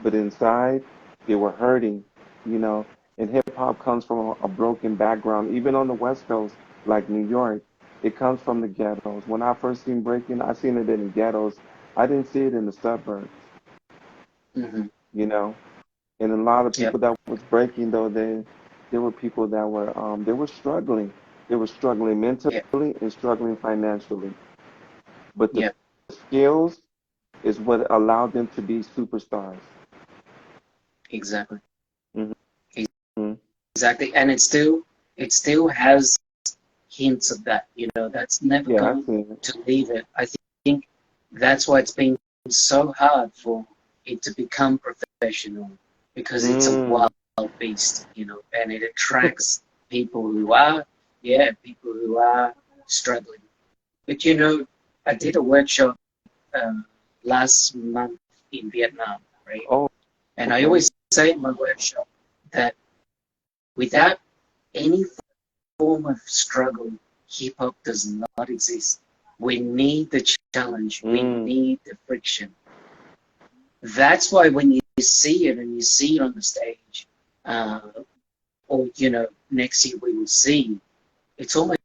But inside they were hurting, you know. And hip hop comes from a broken background, even on the West Coast, like New York. It comes from the ghettos. When I first seen breaking, I seen it in the ghettos. I didn't see it in the suburbs, Hmm. you know. And a lot of Yep. people that was breaking though, they were people that were they were struggling. They were struggling mentally Yep. and struggling financially. But the Yep. skills is what allowed them to be superstars. Exactly. Hmm. Exactly. And it still has hints of that. That's never Yeah, I going seen it. to leave it. I think that's why it's been so hard for it to become professional, because it's a Mm. wild beast, and it attracts people who are, yeah, people who are struggling. But I did a workshop um, last month in Vietnam, right? Oh, And I okay. always say in my workshop that without any form of struggle, hip hop does not exist. We need the challenge, we Mm. need the friction. That's why when you see it and you see it on the stage, uh, or next year we will see, it's almost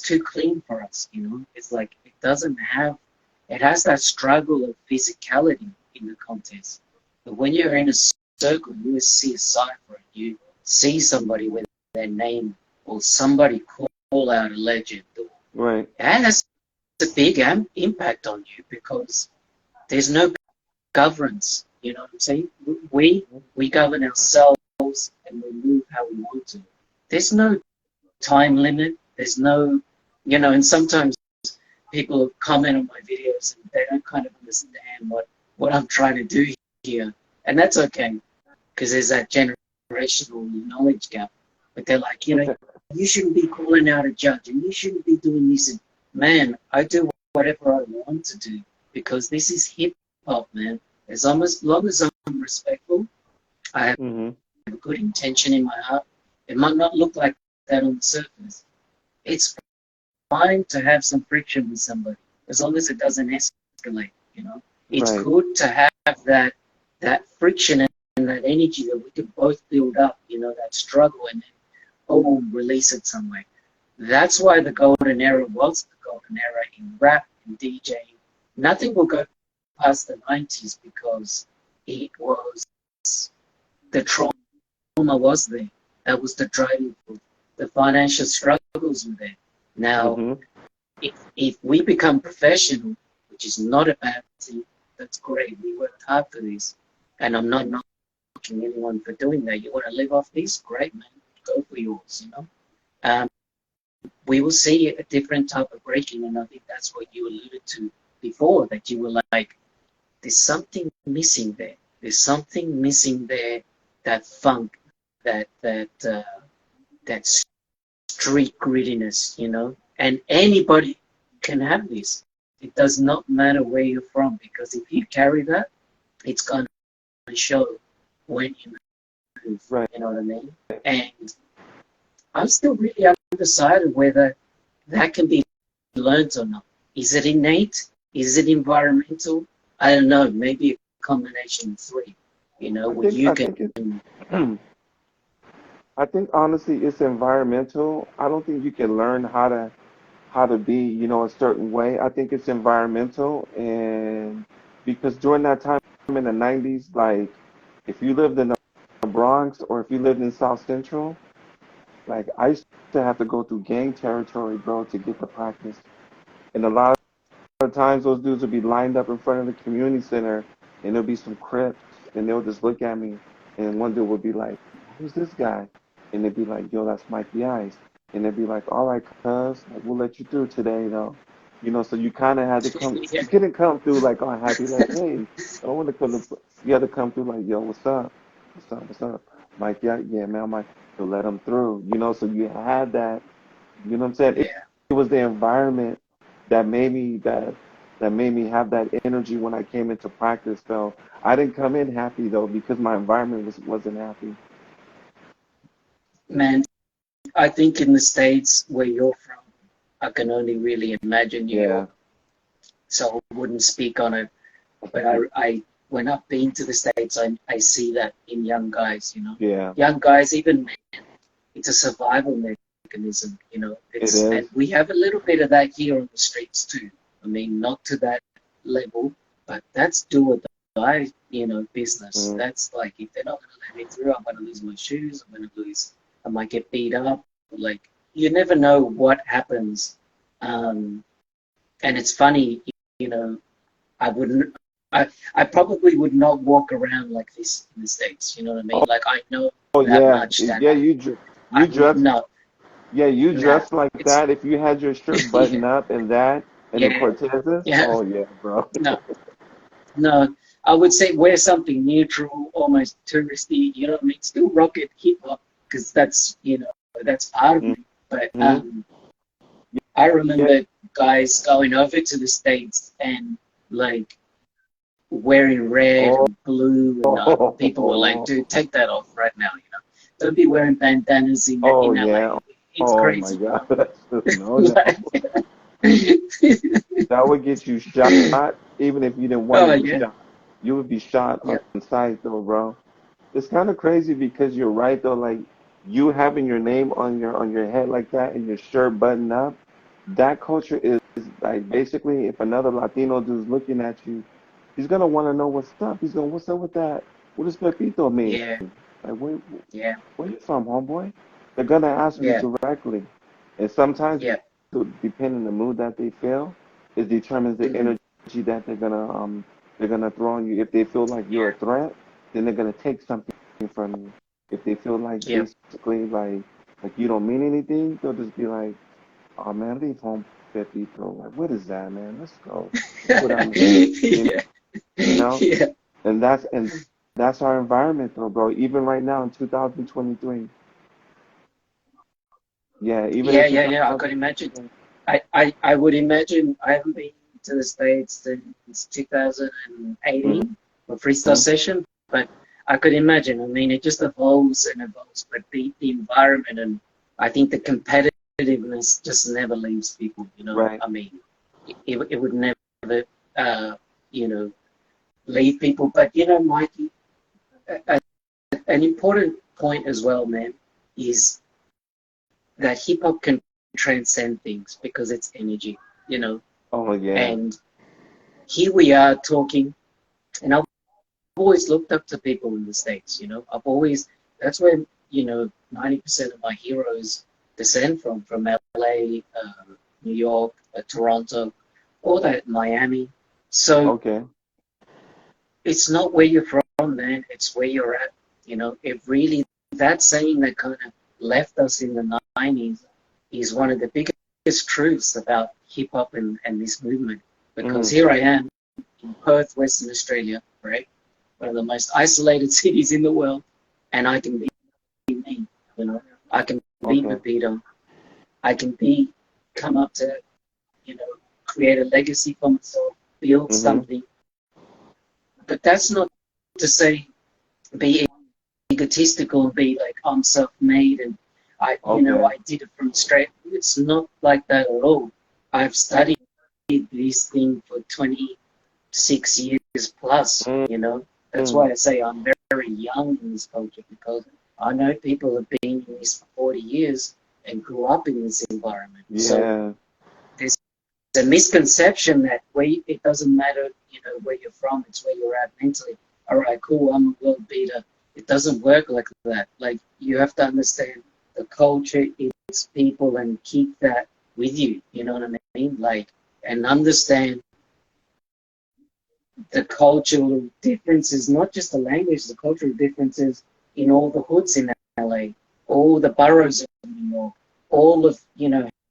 too clean for us. It's like it has that struggle of physicality in the contest. But when you're in a circle, you see a cipher, you see somebody with their name, or somebody call out a legend. Right. It has a big impact on you, because there's no governance. You know what I'm saying? We govern ourselves, and we move how we want to. There's no time limit. There's no, and sometimes people comment on my videos and they don't kind of understand what I'm trying to do here. And that's okay, because there's that generational knowledge gap. But they're like, you shouldn't be calling out a judge, and you shouldn't be doing this. And man, I do whatever I want to do, because this is hip hop, man. As long as I'm respectful, I have Hmm. a good intention in my heart. It might not look like that on the surface. It's fine to have some friction with somebody, as long as it doesn't escalate. It's Right. good to have that friction and that energy that we can both build up. That struggle, and then release it somewhere. That's why the golden era was the golden era in rap and DJing. Nothing will go past the 90s, because it was the trauma was there. That was the driving force. The financial struggles were there. Now, Hmm. if we become professional, which is not a bad thing, that's great. We worked hard for this. And I'm not knocking anyone for doing that. You want to live off this? Great, man. Go for yours. Um, we will see a different type of breaking. And I think that's what you alluded to before, that you were like, there's something missing there. There's something missing there, that funk, that street grittiness. And anybody can have this. It does not matter where you're from, because if you carry that, it's going to show when you move. Right. You know what I mean? And I'm still really undecided whether that can be learned or not. Is it innate? Is it environmental? I don't know. Maybe a combination of three. I Where think you I can. think it I think honestly it's environmental. I don't think you can learn how to be, a certain way. I think it's environmental, and because during that time in the 90s, like if you lived in the Bronx or if you lived in South Central, like I used to have to go through gang territory, bro, to get to practice. And a lot of times those dudes would be lined up in front of the community center and there'll be some Crips and they'll just look at me and one dude would be like, who's this guy? And they'd be like, yo, that's Mikey-ICE. And they'd be like, all right, cuz, like, we'll let you through today, though. So you kind of had to come, Yeah, you couldn't come through like all happy, like, hey, I don't want to come to, you had to come through like, yo, what's up? What's up? What's up? Mike, yeah, yeah, man, Mike, to let them through, so you had that, you know what I'm saying? yeah, It was the environment that made me have that energy when I came into practice, though. I didn't come in happy, though, because my environment wasn't happy. man. I think in the States where you're from, I can only really imagine New Yeah. York, so I wouldn't speak on it. But when I've been to the States, I see that in young guys, Yeah, young guys, even men, it's a survival mechanism, it and is. we have a little bit of that here on the streets too. I mean, not to that level, but that's do or die, business. Mm. That's like, if they're not going to let me through, I'm going to lose my shoes, I might get beat up. Like, you never know what happens. Um, and it's funny, you know, I wouldn't, I probably would not walk around like this in the States. You know what I mean? Oh, Like, I know oh that yeah, much that yeah. I You would dress, not. yeah, you Nah, dress like it's that. If you had your shirt yeah, buttoned up and the yeah, Cortezes, yeah. oh yeah, bro. No, no. I would say wear something neutral, almost touristy. You know what I mean? Still rock it, hip hop, because that's part of me. But Hmm. I Yeah. remember guys going over to the States and like wearing red Oh, and blue, and people were like, "Dude, take that off right now." Don't be wearing bandanas oh in yeah. LA. It's Oh my crazy, God, bro. that's just no, no. Like, That would get you shot, even if you didn't want to oh be yeah, shot. You would be shot yeah, on sight, though, bro. It's kind of crazy because you're right, though. Like you having your name on your head like that and your shirt buttoned up, that culture is like basically if another Latino dude's looking at you, he's gonna want to know what's up. He's gonna, what's up with that? What does Pepito mean? yeah, Like yeah, where you from, homeboy? They're gonna ask you yeah, directly, and sometimes, yeah. depending on the mood that they feel, it determines the Hmm. energy that they're gonna throw on you. If they feel like you're a Yeah, threat, then they're gonna take something from you. If they feel like yeah. basically like you don't mean anything, they'll just be like, "Oh man, leave home, Pepito. Like, what is that, man? Let's go. Let's go down the street." You Yeah, know, yeah, and that's our environment, though, bro. Even right now in 2023. Yeah, even in yeah. I could imagine. 2023. I would imagine. I haven't been to the States since Mm-hmm. 2018 for freestyle session, but I could imagine. I mean, it just evolves and evolves, but the environment, and I think the competitiveness just never leaves people. Right. I mean, it would never, uh, you know, leave people. But Mikey, a, an important point as well, man, is that hip hop can transcend things because it's energy, Oh yeah. and here we are talking, and I've always looked up to people in the States, that's where, 90% of my heroes descend from LA, New York, Toronto, all that, Miami. So Okay. it's not where you're from, man, it's where you're at. It really, that saying that kind of left us in the 90s is one of the biggest truths about hip hop and this movement. Because Mm. here I am in Perth, Western Australia, right? One of the most isolated cities in the world, and I can be me, I can be Okay. Pepito. I can come up to, you know, create a legacy for myself, build Mm-hmm. something. But that's not to say be egotistical and be like, I'm self-made and Okay. I did it from straight. It's not like that at all. I've studied this thing for 26 years plus, Mm. That's why I say I'm very, very young in this culture, because I know people have been in this for 40 years and grew up in this environment. So Yeah. there's a misconception that it doesn't matter, where you're from, it's where you're at mentally. All right, cool, I'm a world beater. It doesn't work like that. Like, you have to understand the culture, its people, and keep that with you. You know what I mean? Like, and understand the cultural differences, not just the language, the cultural differences in all the hoods in LA, all the boroughs of New York, all of,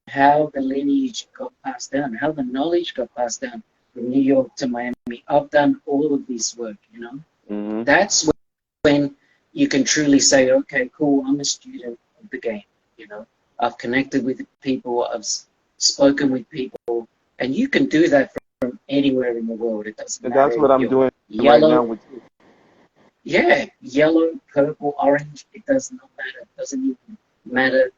how the lineage got passed down, how the knowledge got passed down from New York to Miami. I've done all of this work, Mm-hmm. That's when you can truly say, okay, cool, I'm a student of the game, I've connected with people, I've spoken with people, and you can do that from anywhere in the world. It doesn't And matter that's if what I'm you're doing right now yellow, with you. yeah, yellow, purple, orange, it does not matter. It doesn't even matter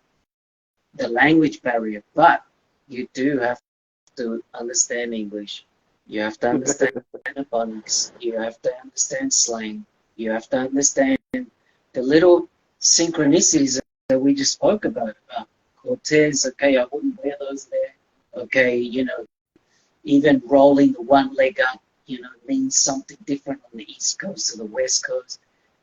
the language barrier, but you do have to understand English. You have to understand phonics. You have to understand slang. You have to understand the little synchronicities that we just spoke about. Cortez, okay, I wouldn't wear those there. Okay, even rolling the one leg up, means something different on the East Coast to the West Coast.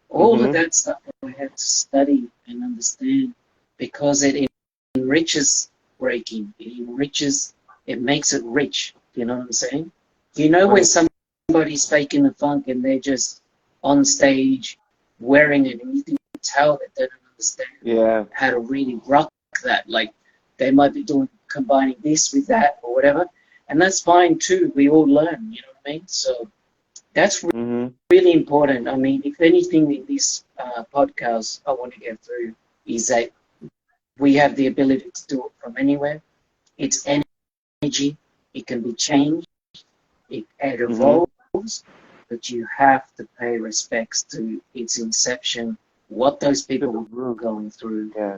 All of Mm-hmm. that stuff I had to study and understand because it enriches breaking. It makes it rich. You know what I'm saying? When Right. somebody's faking the funk and they're just on stage wearing it, and you can tell that they don't understand Yeah. how to really rock that. Like, they might be combining this with that or whatever, and that's fine too. We all learn. You know what I mean? So that's Mm-hmm. really important. I mean, if anything in this podcast I want to get through is that we have the ability to do it from anywhere. It's energy. It can be changed. It Mm-hmm. evolves, but you have to pay respects to its inception, what those To people the were root. going through. Yeah.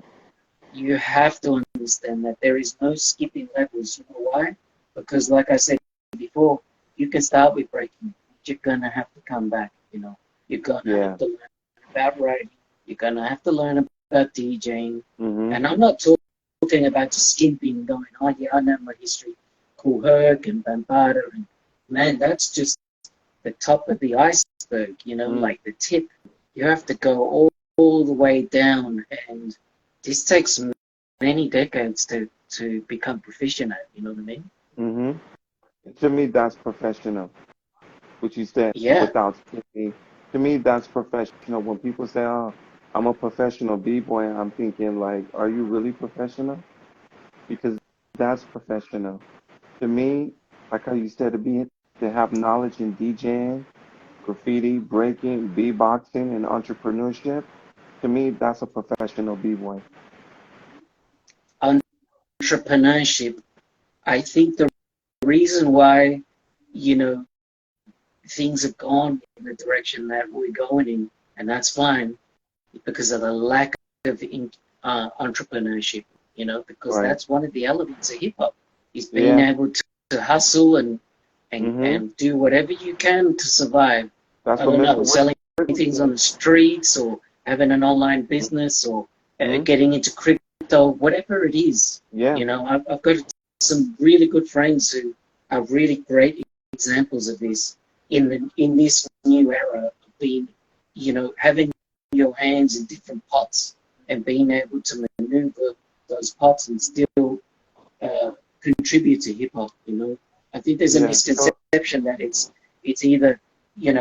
You have to understand that there is no skipping levels. You know why? Because, like I said before, you can start with breaking. You're gonna have to come back. You're gonna have Yeah. to learn about writing. You're gonna have to learn about DJing. Mm-hmm. And I'm not talking about just skimping, going, oh yeah, I know my history. Cool Herc and Bambata, and man, that's just the top of the iceberg. Mm. Like the tip. You have to go all the way down, and this takes many decades to become proficient at. You know what I mean? Mm-hmm. To me, that's professional. What you said Yeah. without skipping. To me, that's professional. When people say, "Oh, I'm a professional b-boy," I'm thinking like, "Are you really professional?" Because that's professional. To me, like how you said, to have knowledge in DJing, graffiti, breaking, beatboxing, and entrepreneurship. To me, that's a professional b-boy. Entrepreneurship. I think the reason why, you know, things have gone in the direction that we're going in, and that's fine, because of the lack of entrepreneurship, because Right. that's one of the elements of hip hop, is being Yeah. able to hustle and, and, Mm-hmm. and do whatever you can to survive. That's I what don't Mr. know, selling Whitney things on said. the streets or having an online business or Mm-hmm. getting into crypto, whatever it is. Yeah. I've got some really good friends who are really great examples of this in this new era of being, having your hands in different pots and being able to maneuver those pots and still uh, contribute to hip hop. I think there's a Yeah. So misconception that it's either,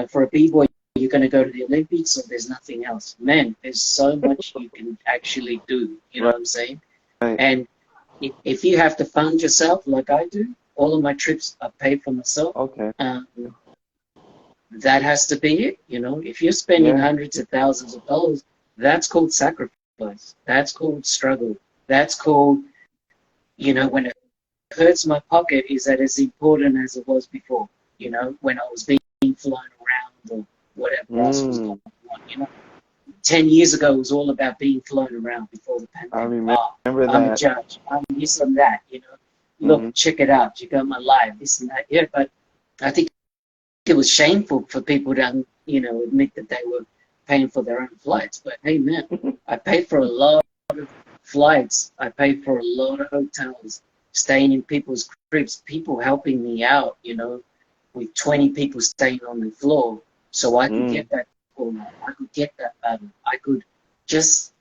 for a b-boy you're going to go to the Olympics or there's nothing else. Man, there's so much you can actually do. You know right. what I'm saying? And if you have to fund yourself like I do, all of my trips are paid for myself. Okay. Um, that has to be it. If you're spending Yeah. hundreds of thousands of dollars, that's called sacrifice. That's called struggle. That's called, when it hurts my pocket, is that as important as it was before, when I was being flown around or whatever else was going Mm. on. 10 years ago, it was all about being flown around before the I pandemic. remember Oh, I'm a that. judge. I'm this and that. Look, Mm-hmm. check it out. You got my live, this and that. Yeah, but I think it was shameful for people to, admit that they were paying for their own flights. But hey, man, I paid for a lot of flights. I paid for a lot of hotels. staying in people's cribs, people helping me out, you know, with 20 people staying on the floor, so I could Mm. get that corner, I could get that battle, I could just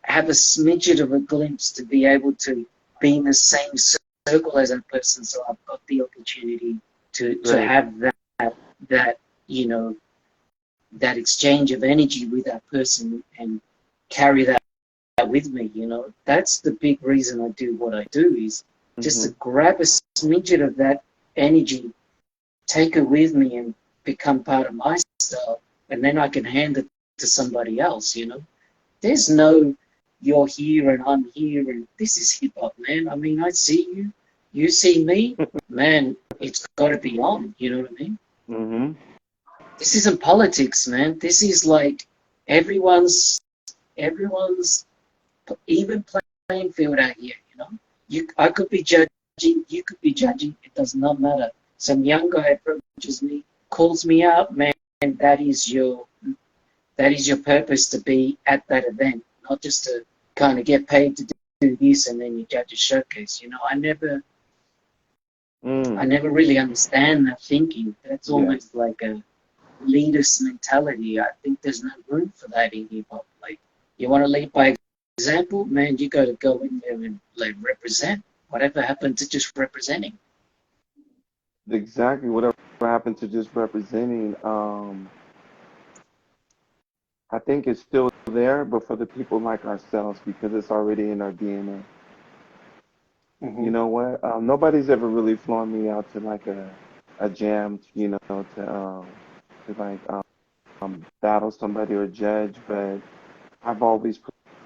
have a smidget of a glimpse to be able to be in the same circle as that person, so I've got the opportunity to Right. have that you know, that exchange of energy with that person and carry that with me, you know. That's the big reason I do what I do, is just to Mm-hmm. grab a smidget of that energy, take it with me and become part of my style, and then I can hand it to somebody else, you know. There's no you're here and I'm here and this is hip hop, man. I mean, I see you, you see me, man, it's got to be on, you know what I mean? Mm-hmm. This isn't politics, man. This is like everyone's even playing field out here, you know. I could be judging, you could be judging, it does not matter. Some young guy approaches me, calls me out, man, that is your purpose, to be at that event, not just to kind of get paid to do this and then you judge a showcase. You know, I Mm. never really understand that thinking. That's Yeah. almost like a leader's mentality. I think there's no room for that in hip hop. Like, you want to lead by example, man, you got to go in there and like represent. Whatever happened to just representing? Exactly. Whatever happened to just representing, I think it's still there, but for the people like ourselves, because it's already in our DNA. You Mm-hmm. know what? Nobody's ever really flown me out to like a jam, you know, to like battle somebody or judge, but I've always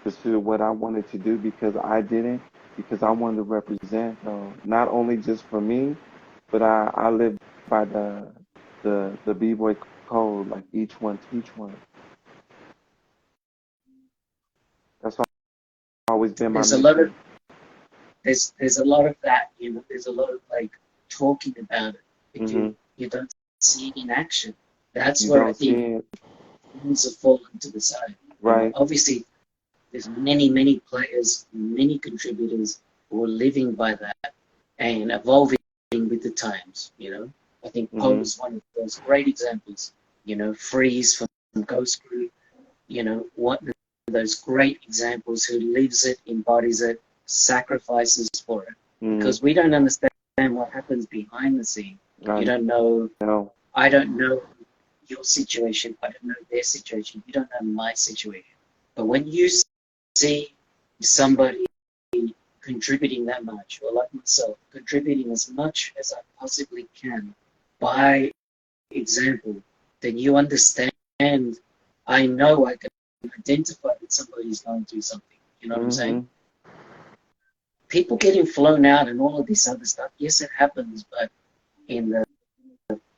pursued what I wanted to do because I didn't, because I wanted to represent, though, not only just for me, but I live by the B-boy code, like each one teach one. That's always been my There's a lot of mission. there's a lot of that, you know. There's a lot of like talking about it, but Hmm. you don't see it in action. That's You where I don't see think it, things have fallen to the side. You know, right? obviously there's many players, many contributors who are living by that and evolving with the times. You know, I think Poe Hmm. is one of those great examples. You know, Freeze from Ghost Crew. You know, what those great examples, who lives it, embodies it, sacrifices for it. Hmm. Because we don't understand what happens behind the scene. You I don't know, know. I don't know your situation, I don't know their situation, you don't know my situation. But when you see somebody contributing that much, or like myself, contributing as much as I possibly can by example, then you understand. I know I can identify that somebody's going through something. You know what I'm saying? Hmm. People getting flown out and all of this other stuff, yes, it happens, but in the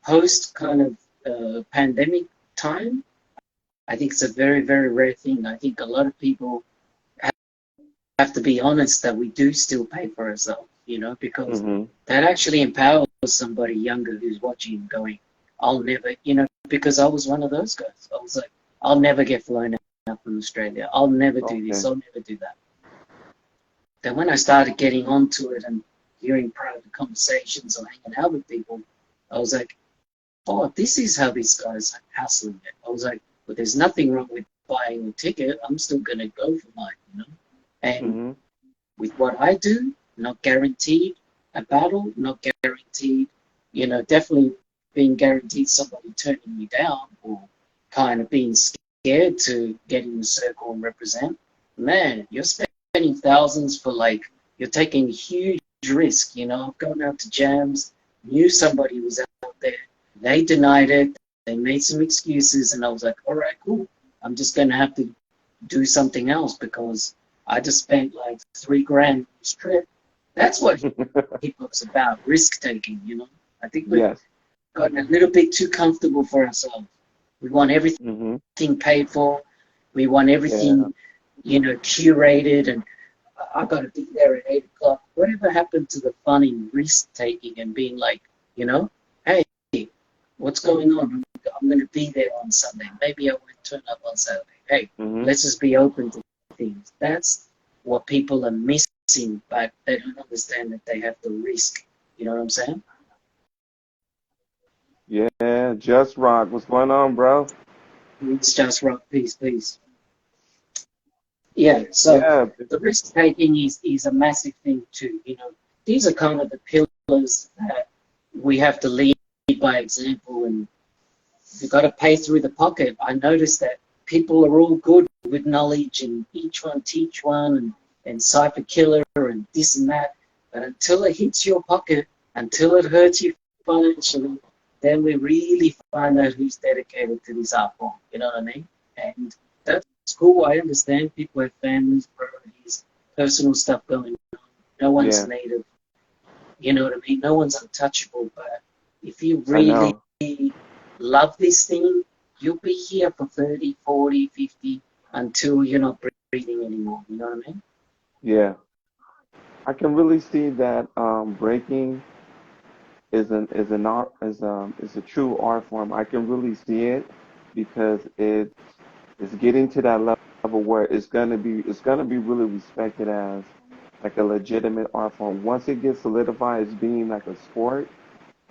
post kind of pandemic time, I think it's a very rare thing. I think a lot of people have to be honest that we do still pay for ourselves, you know, because Hmm. that actually empowers somebody younger who's watching and going, I'll never, you know, because I was one of those guys. I was like, I'll never get flown out from Australia. I'll never do this. Okay. I'll never do that. Then when I started getting onto it and hearing private conversations or hanging out with people, I was like, oh, this is how these guys are hassling it. I was like, but there's nothing wrong with buying a ticket. I'm still going to go for mine, you know? And Hmm. with what I do, not guaranteed a battle, not guaranteed, you know, definitely being guaranteed somebody turning you down or kind of being scared to get in the circle and represent. Man, you're spending thousands for like, you're taking huge risk, you know, going out to jams, knew somebody was out there, they denied it, they made some excuses, and I was like, all right, cool. I'm just going to have to do something else because I just spent like $3,000 on this trip. That's what hip hop's about, risk taking, you know. I think we've Yes. gotten a little bit too comfortable for ourselves. We want everything Hmm. paid for. We want Yeah. everything, you know, curated, and I got to be there at 8 o'clock. Whatever happened to the fun in risk taking and being like, you know, hey, what's going on? I'm going to be there on Sunday. Maybe I won't turn up on Saturday. Hey, Hmm. let's just be open to things. That's what people are missing dancing, but they don't understand that they have the risk. You know what I'm saying? Yeah, Just Rock. What's going on, bro? It's just rock, peace, peace. Yeah, so Yeah, the risk taking is a massive thing too. You know, these are kind of the pillars that we have to lead by example, and you've got to pay through the pocket. I noticed that people are all good with knowledge and each one teach one and cipher killer and this and that. But until it hits your pocket, until it hurts you financially, then we really find out who's dedicated to this art form. You know what I mean? And that's cool. I understand people have families, priorities, personal stuff going on. No one's yeah, native. You know what I mean? No one's untouchable. But if you I really know. love this thing, you'll be here for 30, 40, 50 until you're not breathing anymore. You know what I mean? Yeah, I can really see that breaking is an art is a true art form. I can really see it because it's getting to that level where it's gonna be really respected as like a legitimate art form. Once it gets solidified as being like a sport,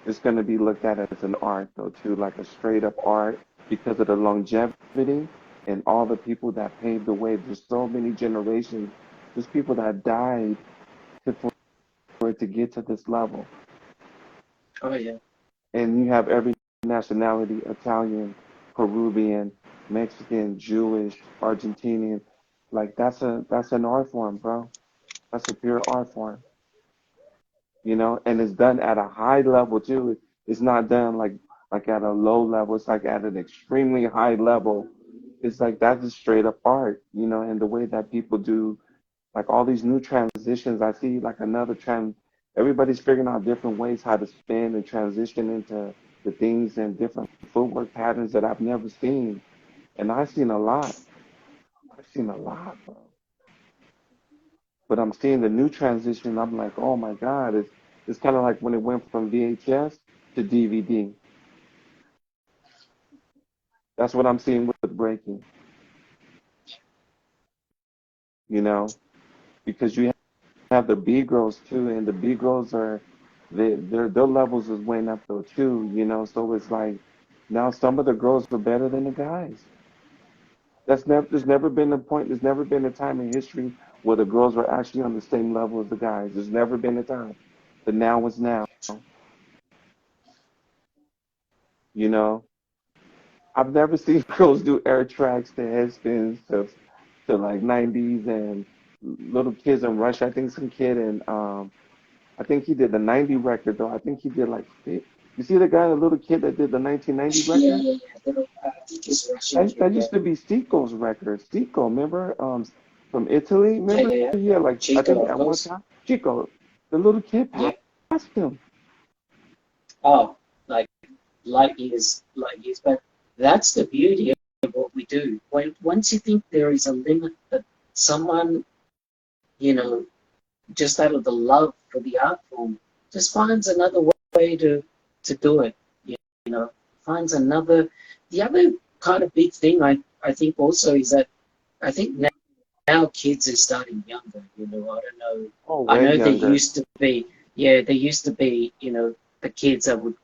it's gonna be looked at as an art though too, like a straight up art because of the longevity and all the people that paved the way. There's so many generations. There's people that died for it to get to this level. Oh, yeah. And you have every nationality: Italian, Peruvian, Mexican, Jewish, Argentinian. Like that's an art form, bro. That's a pure art form, and it's done at a high level too. It's not done like at a low level. It's like at an extremely high level. It's like that's just straight up art, and the way that people do like all these new transitions. I see like another trend. Everybody's figuring out different ways how to spin and transition into the things and different footwork patterns that I've never seen. And I've seen a lot. I've seen a lot, bro. But I'm seeing the new transition. I'm like, oh my God, it's kind of like when it went from VHS to DVD. That's what I'm seeing with breaking, you know, because you have the B girls too, and the B girls their levels is way up though too. So it's like now some of the girls are better than the guys. There's never been a point. There's never been a time in history where the girls were actually on the same level as the guys. There's never been a time. But now is now. You know, I've never seen girls do air tracks to head spins to like 90s and little kids in Rush. I think some kid in I think he did the 90 record though. I think he did like you see the guy, the little kid that did the 1990 Yeah, record? yeah, yeah. I think it's Russian That kid. that Yeah, used to be Stico's record. Stico, remember? From Italy. yeah, Remember? yeah, yeah. Yeah, like I Chico, think of at one course. time, Chico, the little kid Yeah. passed him. Oh, like light years. But that's the beauty of what we do. Once you think there is a limit that someone, you know, just out of the love for the art form, just finds another way to do it. You know, finds another. The other kind of big thing I think also is that I think now kids are starting younger. You know, I don't know. Oh, I way know there younger. used to be, yeah, there used to be, the kids that would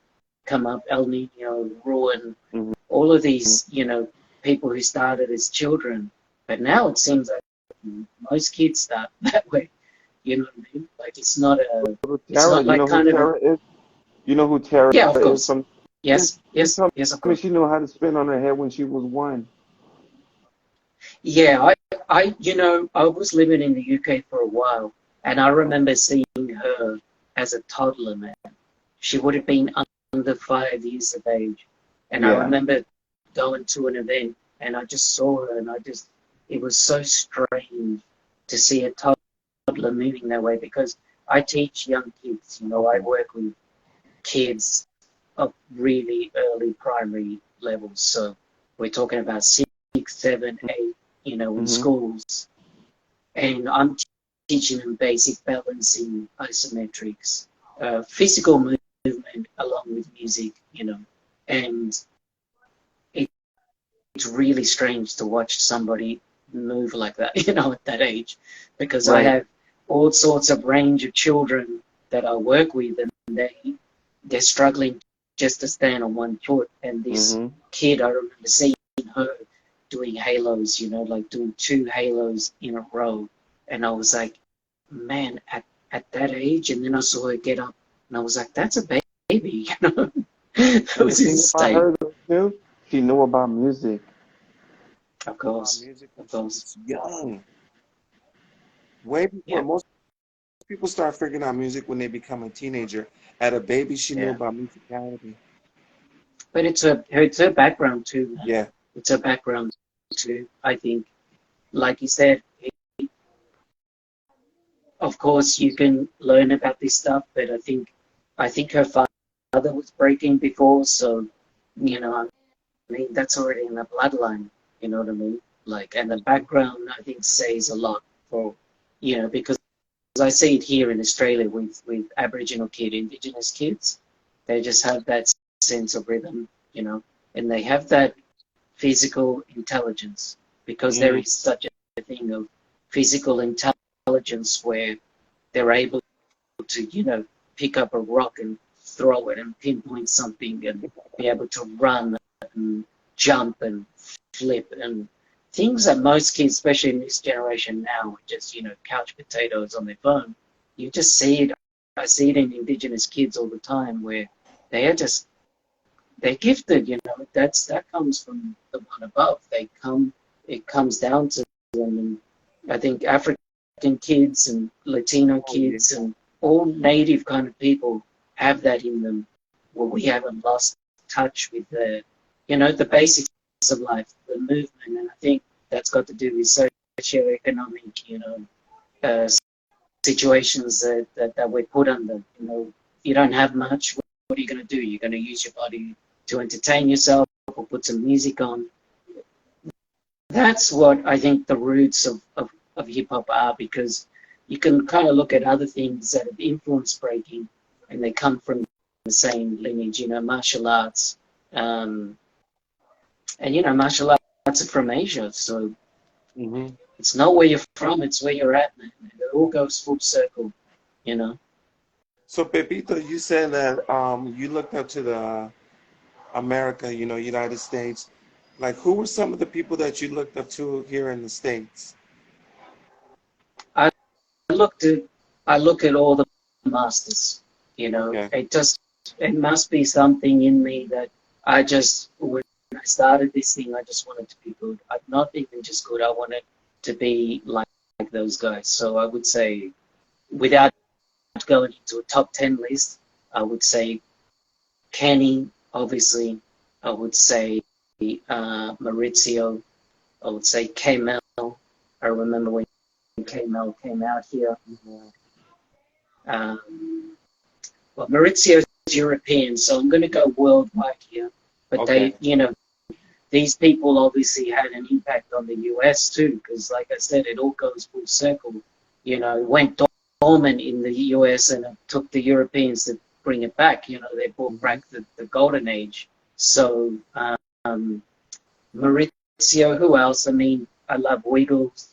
come up, El Nino, Ruin, Hmm. all of these, people who started as children. But now it seems like most kids start that way. You know what I mean? Like Little it's Tara, not you like know who kind of a, Tara is? You know who Tara yeah, of is course. from? Yes, She yes, told yes, of me course. she knew how to spin on her head when she was one. Yeah, I was living in the UK for a while, and I remember seeing her as a toddler, man. She would have been under 5 years of age. And I Yeah. remember going to an event and I just saw her and it was so strange to see a toddler moving that way because I teach young kids, I work with kids of really early primary levels. So we're talking about 6, 7, 8, in Hmm. schools. And I'm teaching them basic balancing, isometrics, physical movement along with music, and it's really strange to watch somebody move like that, at that age, because I Right. have all sorts of range of children that I work with, and they're struggling just to stand on one foot. And this Mm-hmm. kid, I remember seeing her doing halos, like doing 2 halos in a row, and I was like, man, at that age. And then I saw her get up, and I was like, that's a baby, It And the was thing about insane. her though, too, she knew about music. Of Knew about course, music when of she course. was young. Way before Yeah, most people start figuring out music when they become a teenager. At a baby, she knew yeah. about musicality. But it's her background too. Yeah. It's her background too. I think, like you said, of course you can learn about this stuff, but I think her father was breaking before, so I mean that's already in the bloodline. You know what I mean? Like, and the background I think says a lot for because I see it here in Australia with Aboriginal Indigenous kids. They just have that sense of rhythm, and they have that physical intelligence, because there Mm. is such a thing of physical intelligence where they're able to, pick up a rock and throw it and pinpoint something and be able to run and jump and flip and things that most kids, especially in this generation now, are just, couch potatoes on their phone. You just see it. I see it in Indigenous kids all the time where they are just, they're gifted, that comes from the one above. It comes down to them. And I think African kids and Latino Oh yeah. kids and all native kind of people have that in them, where we haven't lost touch with the basics of life, the movement. And I think that's got to do with socioeconomic, uh, situations that we're put under. You don't have much. What are you going to do? You're going to use your body to entertain yourself or put some music on. That's what I think the roots of hip hop are, because you can kind of look at other things that have influenced breaking, and they come from the same lineage, martial arts. Um, and, martial arts are from Asia. So Hmm. it's not where you're from, it's where you're at, man. It all goes full circle, you know. So Pepito, you said that you looked up to the America, United States. Like, who were some of the people that you looked up to here in the States? I looked at I look at all the masters. Okay. It must be something in me that when I started this thing, I just wanted to be good. I'm not even just good. I wanted to be like those guys. So I would say, without going into a top 10 list, I would say Kenny, obviously. I would say Maurizio. I would say K-Mel. I remember when K-Mel came out here. Yeah. Um, Well, Maurizio's European, so I'm going to go worldwide here. But Okay. these people obviously had an impact on the US too, because like I said, it all goes full circle. It went dormant in the US, and it took the Europeans to bring it back. They brought Hmm. back the golden age. So Maurizio, who else? I mean, I love Wiggles.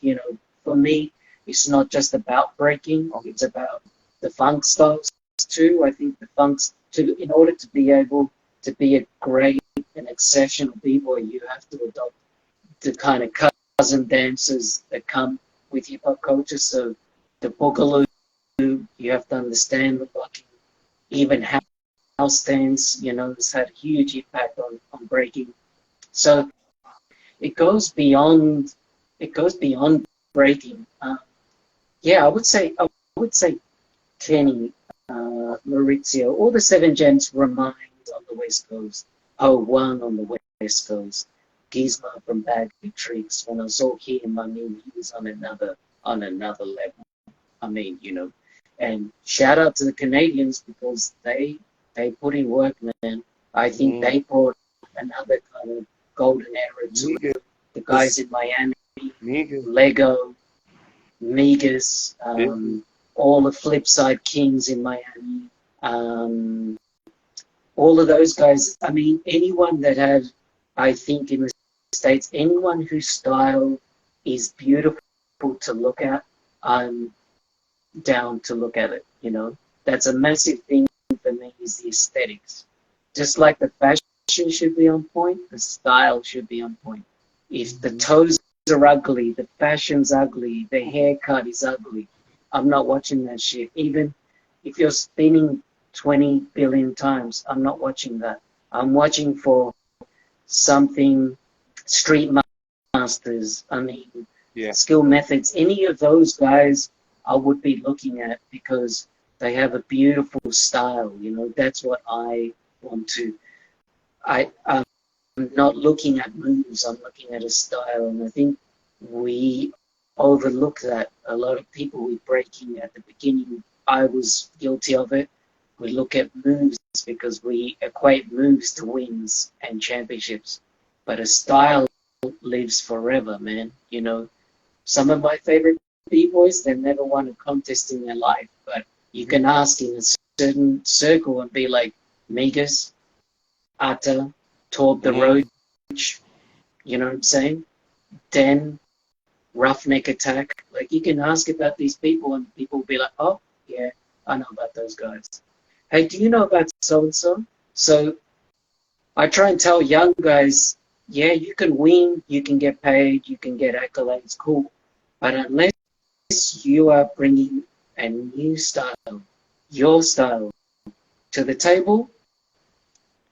For me, it's not just about breaking; Okay. it's about the funk styles too. I think the funks, in order to be able to be a great and exceptional b-boy, you have to adopt the kind of cousin dances that come with hip hop culture. So the boogaloo, you have to understand the blocking, even house dance. Has had a huge impact on breaking. So it goes beyond it goes beyond breaking. Yeah, I would say Kenny, Maurizio, all the seven gents remind on the West Coast. Oh, one on the West Coast. Gizmo from Bad Tricks. When I saw him, I mean, he was on another level. I mean, and shout out to the Canadians, because they put in work, man. I think Mm. they brought another kind of golden era to it. The guys Niggas, in Miami, niggas, Lego, Migas, Biggie. all the Flipside Kings in Miami, um, all of those guys. I mean, anyone that had, I think in the States, anyone whose style is beautiful to look at, I'm down to look at it, you know. That's a massive thing for me is the aesthetics. Just like the fashion should be on point, the style should be on point. If the toes are ugly, the fashion's ugly, the haircut is ugly, I'm not watching that shit. Even if you're spinning 20 billion times, I'm not watching that. I'm watching for something street masters, I mean, Yeah. skill methods, any of those guys I would be looking at because they have a beautiful style, you know, that's what I want to, I'm not looking at moves, I'm looking at a style, and I think we overlook that. A lot of people with breaking at the beginning, I was guilty of it. We look at moves because we equate moves to wins and championships, but a style lives forever, man. You know, some of my favorite b-boys, they've never won a contest in their life, but you can ask in a certain circle and be like, Migas, Atta, Torb the Mm-hmm. Roach, you know what I'm saying? Den, Roughneck Attack. Like, you can ask about these people and people will be like, oh, yeah, I know about those guys. Hey, do you know about so-and-so? So I try and tell young guys, yeah, you can win, you can get paid, you can get accolades, cool. But unless you are bringing a new style, your style, to the table,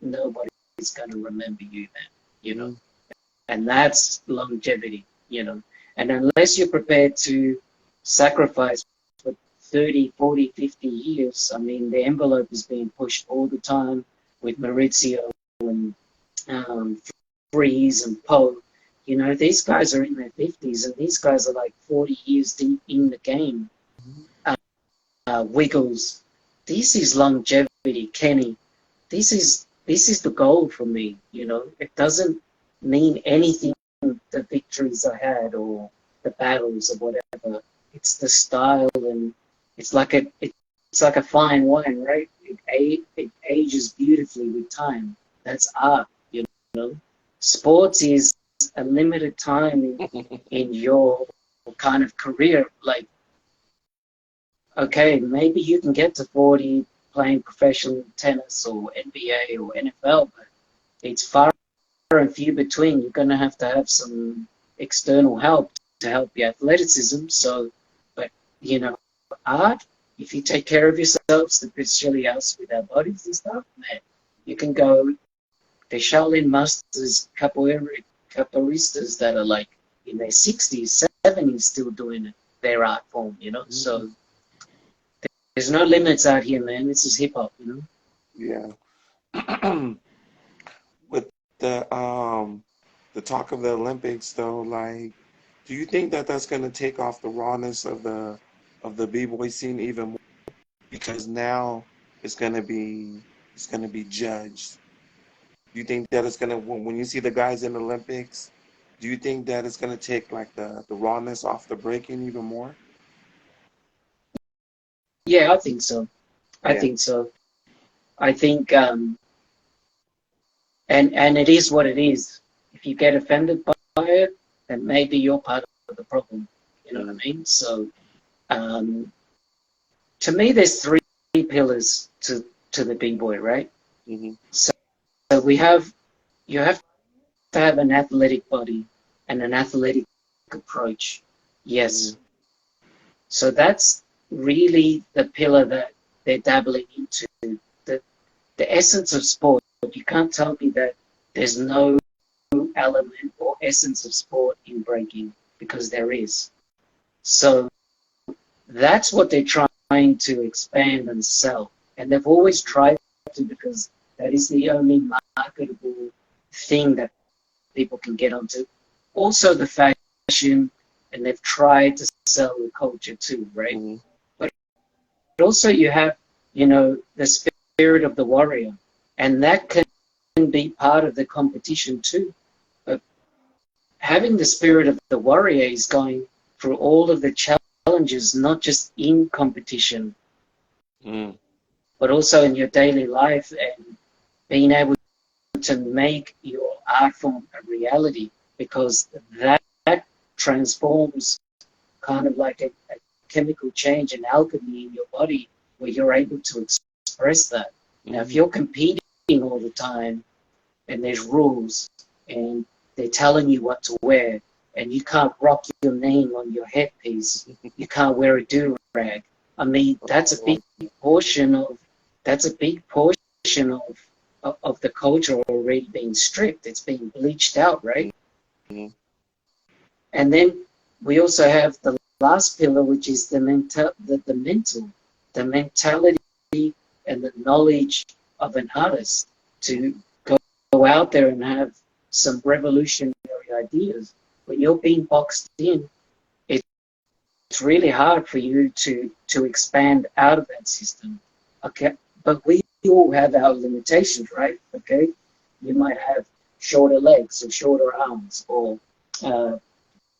nobody's going to remember you then, you know. Mm-hmm. And that's longevity, you know. And unless you're prepared to sacrifice for 30, 40, 50 years, I mean, the envelope is being pushed all the time with Maurizio and Freeze and Poe. You know, these guys are in their 50s and these guys are like 40 years deep in the game. Wiggles. This is longevity, Kenny. This is the goal for me. You know, it doesn't mean anything the victories I had or the battles or whatever. It's the style and it's like a fine wine, right? It ages beautifully with time. That's art, you know. Sports is a limited time in your kind of career. Like, okay, maybe you can get to 40 playing professional tennis or NBA or NFL, but it's far and few between. You're going to have some external help to help your athleticism. So, but, you know, art, if you take care of yourselves, especially us with our bodies and stuff, man, you can go. The Shaolin masters, capoeiristas that are like in their 60s, 70s still doing it, their art form, you know? So there's no limits out here, man. This is hip hop, you know? Yeah. With the talk of the Olympics though, like, do you think that that's going to take off the rawness of the b-boy scene even more? Because now it's going to be it's going to be judged. Do you think that it's going to when you see the guys in the Olympics, do you think that it's going to take like the rawness off the breaking even more? Yeah, I think so. I Yeah. think so. I think, and it is what it is. If you get offended by it, then maybe you're part of the problem. You know what I Mm-hmm. mean? So, um, to me, there's three pillars to the b-boy, right? Mm-hmm. So, so we have you have to have an athletic body and an athletic approach. Mm-hmm. Yes. So that's really the pillar that they're dabbling into. The the essence of sport. You can't tell me that there's no element or essence of sport in breaking because there is. So that's what they're trying to expand and sell. And they've always tried to because that is the only marketable thing that people can get onto. Also the fashion, and they've tried to sell the culture too, right? Mm-hmm. But also you have, you know, the spirit of the warrior, and that can be part of the competition too. But having the spirit of the warrior is going through all of the challenges, not just in competition, Mm-hmm. but also in your daily life and being able to make your art form a reality because that transforms kind of like a chemical change and alchemy in your body where you're able to express that. Now, if Mm-hmm. you're competing all the time and there's rules and they're telling you what to wear and you can't rock your name on your headpiece, you can't wear a do-rag. I mean, Oh, portion of that's a big portion of the culture already being stripped. It's being bleached out, right? mm-hmm. And then we also have the last pillar, which is the mentality and the knowledge of an artist to go out there and have some revolutionary ideas. When you're being boxed in, it's really hard for you to expand out of that system. Okay, but we all have our limitations, right? Okay, you might have shorter legs or shorter arms or uh,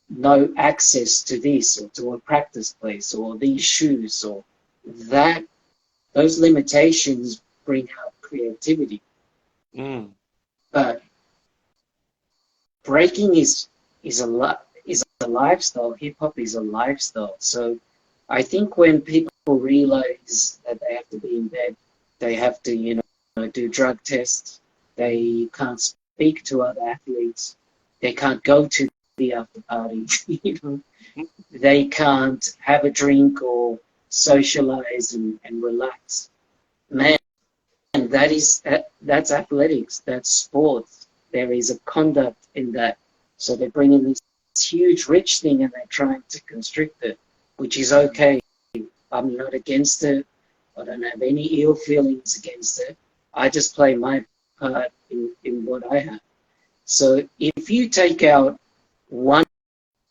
no access to this or to a practice place or these shoes or that. Those limitations bring out creativity, Mm. but breaking is a lifestyle. Hip hop is a lifestyle. So I think when people realize that they have to be in bed, they have to do drug tests, they can't speak to other athletes, they can't go to the after party, they can't have a drink or socialize and relax. Man, that's athletics, that's sports. There is a conduct in that. So they're bringing this huge, rich thing and they're trying to constrict it, which is okay. I'm not against it. I don't have any ill feelings against it. I just play my part in what I have. So if you take out one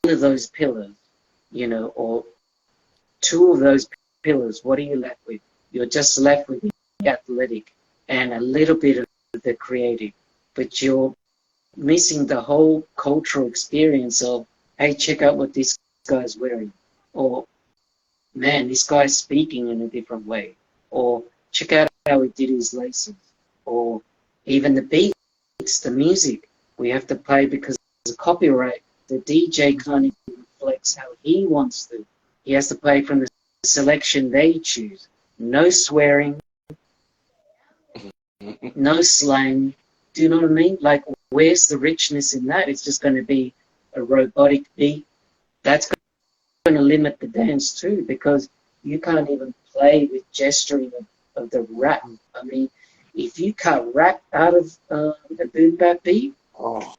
of those pillars, or two of those pillars, what are you left with? You're just left with the athletic and a little bit of the creative, but you're missing the whole cultural experience of, hey, check out what this guy's wearing, or man, this guy's speaking in a different way, or check out how he did his laces, or even the beats, the music we have to play because of copyright. The DJ can't even flex how he wants to. He has to play from the selection they choose. No swearing, no slang. Do you know what I mean? Like, where's the richness in that? It's just going to be a robotic beat. That's going to limit the dance too, because you can't even play with gesturing of the rap. I mean, if you cut rap out of a boom bap beat, Oh,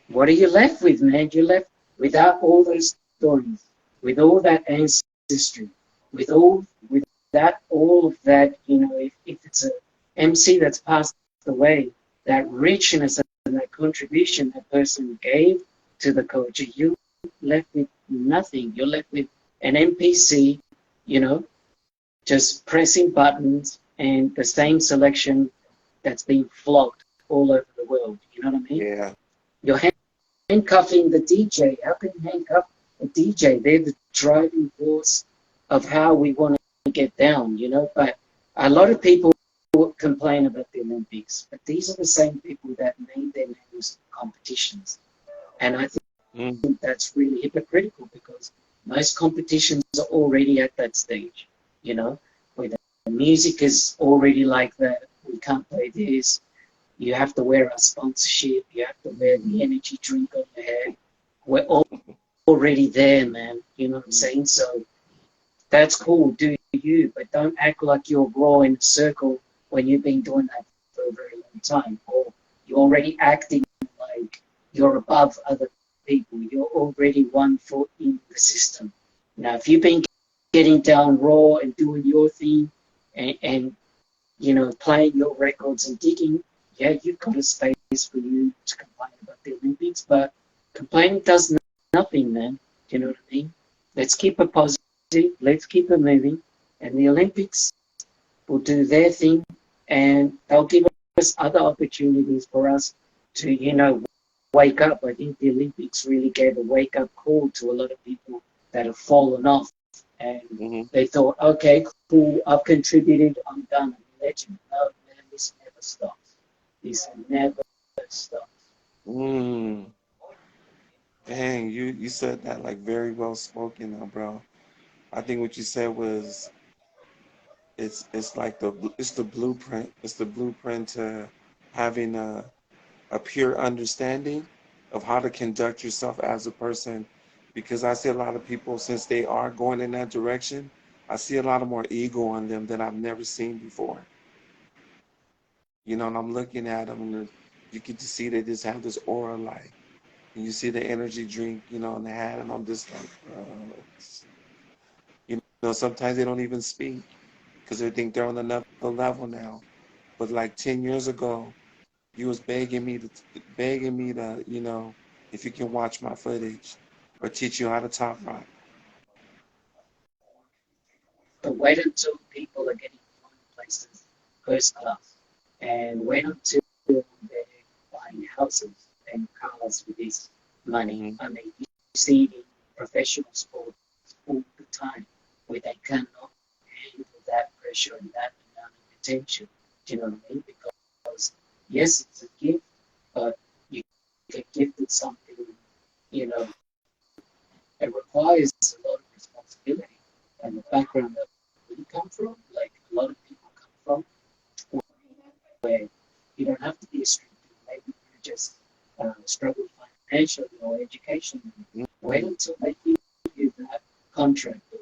what are you left with, man? You're left without all those stories, with all that ancestry, without all of that. If it's a MC that's passed away, that richness and that contribution that person gave to the culture, you left with nothing. You're left with an NPC, you know, just pressing buttons and the same selection that's being flogged all over the world. You know what I mean? yeah. You're handcuffing the DJ. How can you handcuff a DJ? They're the driving force of how we want to get down. But a lot of people complain about the Olympics, but these are the same people that made their names competitions. And I Mm. think that's really hypocritical because most competitions are already at that stage, where the music is already like that. We can't play this. You have to wear a sponsorship. You have to wear the energy drink on your head. We're already there, man. You know what I'm saying? So that's cool. Do you, but don't act like you're raw in a circle when you've been doing that for a very long time, or you're already acting like you're above other people. You're already 1 foot in the system. Now, if you've been getting down raw and doing your thing and playing your records and digging, yeah, you've got a space for you to complain about the Olympics, but complaining does nothing, man. Do you know what I mean? Let's keep it positive. Let's keep it moving. And the Olympics will do their thing and they'll give us other opportunities for us to, wake up. I think the Olympics really gave a wake up call to a lot of people that have fallen off and Mm-hmm. they thought, okay, cool, I've contributed, I'm done, I'm a legend. No, man, this never stops. This never stops. Mm. Dang, you said that like very well spoken, bro. I think what you said was it's like it's the blueprint. It's the blueprint to having a pure understanding of how to conduct yourself as a person. Because I see a lot of people, since they are going in that direction, I see a lot of more ego on them than I've never seen before. You know, and I'm looking at them, and you get to see they just have this aura like, and you see the energy drink, you know, in the hat, and I'm just like, you know, sometimes they don't even speak because they think they're on another level now. But like 10 years ago, you was begging me to, you know, if you can watch my footage or teach you how to top rock. But wait until people are getting flown places first class, and wait until they're buying houses and cars with this money. Hmm. I mean, you see it in professional sports all the time where they cannot handle that pressure and that amount of attention. Do you know what I mean? Because yes, it's a gift, but you get gifted something, you know, it requires a lot of responsibility. And the background that we come from, like a lot of people come from, where you don't have to be a student. Maybe you just struggle financially or educationally. Wait until they give you that contract, or,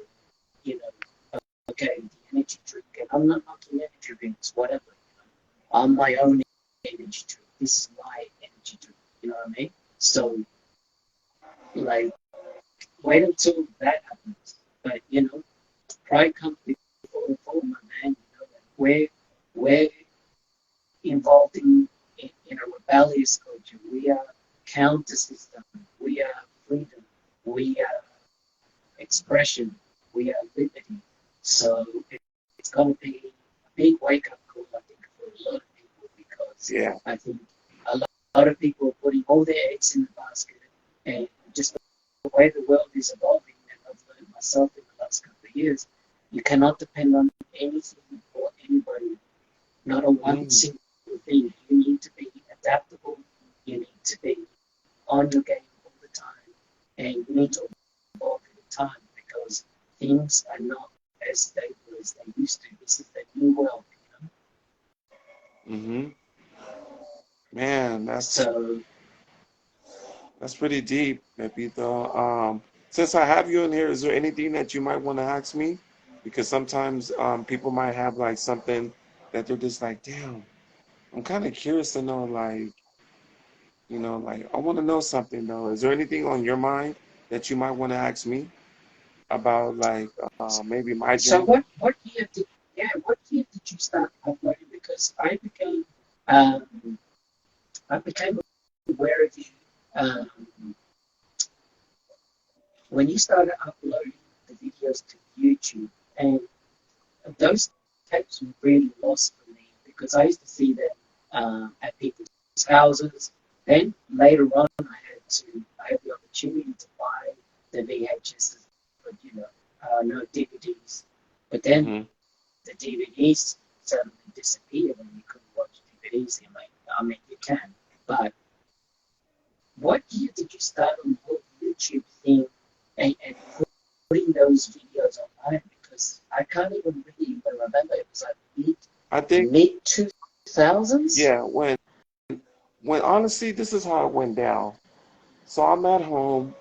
you know, okay, the energy drink, and I'm not knocking energy drinks, whatever. You know, I'm my own energy drink. This is my energy drink. You know what I mean? So, like, wait until that happens. But you know, pride comes before the fall, my man. You know that we're involved in a rebellious culture. We are counter system. We are freedom. We are expression. We are liberty. So it's going to be a big wake up call, I think, for a lot of people because Yeah. I think a lot of people are putting all their eggs in the basket and just the way the world is evolving, and I've learned myself in the last couple of years, you cannot depend on anything or anybody, not on one Mm. single thing. You need to be adaptable. You need to be on your game all the time, and you need to evolve in time because things are not as stable as they used to. This is the new world, you know. Hmm. Man, So that's pretty deep, Pepito. Since I have you in here, is there anything that you might want to ask me? Because sometimes people might have like something that they're just like, damn, I'm kind of curious to know, like, you know, like I want to know something though. Is there anything on your mind that you might want to ask me about, like, maybe my so journey? what year did what year did you start uploading? Because um, I became aware of you um, when you started uploading the videos to YouTube, and those tapes were really lost for me because I used to see them at people's houses. Then later on, I had the opportunity to buy the VHSs, but you know, no DVDs. But then Hmm. the DVDs suddenly disappeared, and you couldn't watch DVDs. I mean, you can, but what year did you start on the whole YouTube thing and putting those videos online? Because I can't even really even remember. It was like I think, mid 2000s. yeah, when honestly, this is how it went down. So I'm at home.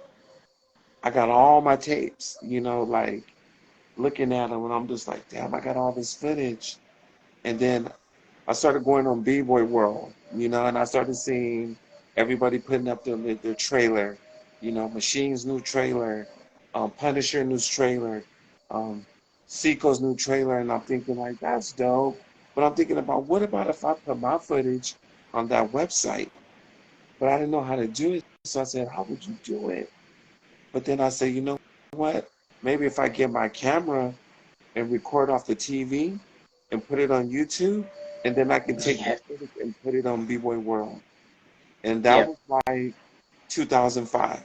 I got all my tapes, you know, like looking at them, and I'm just like, damn, I got all this footage. And then I started going on B-Boy World, you know, and I started seeing everybody putting up their trailer, you know, Machine's new trailer, Punisher new trailer, um, Seiko's new trailer, and I'm thinking like, that's dope. But I'm thinking about what about if I put my footage on that website? But I didn't know how to do it, so I said, how would you do it? But then I said, you know what? Maybe if I get my camera and record off the TV and put it on YouTube, and then I can take Yeah, that footage and put it on B-Boy World. And that yeah. was like 2005.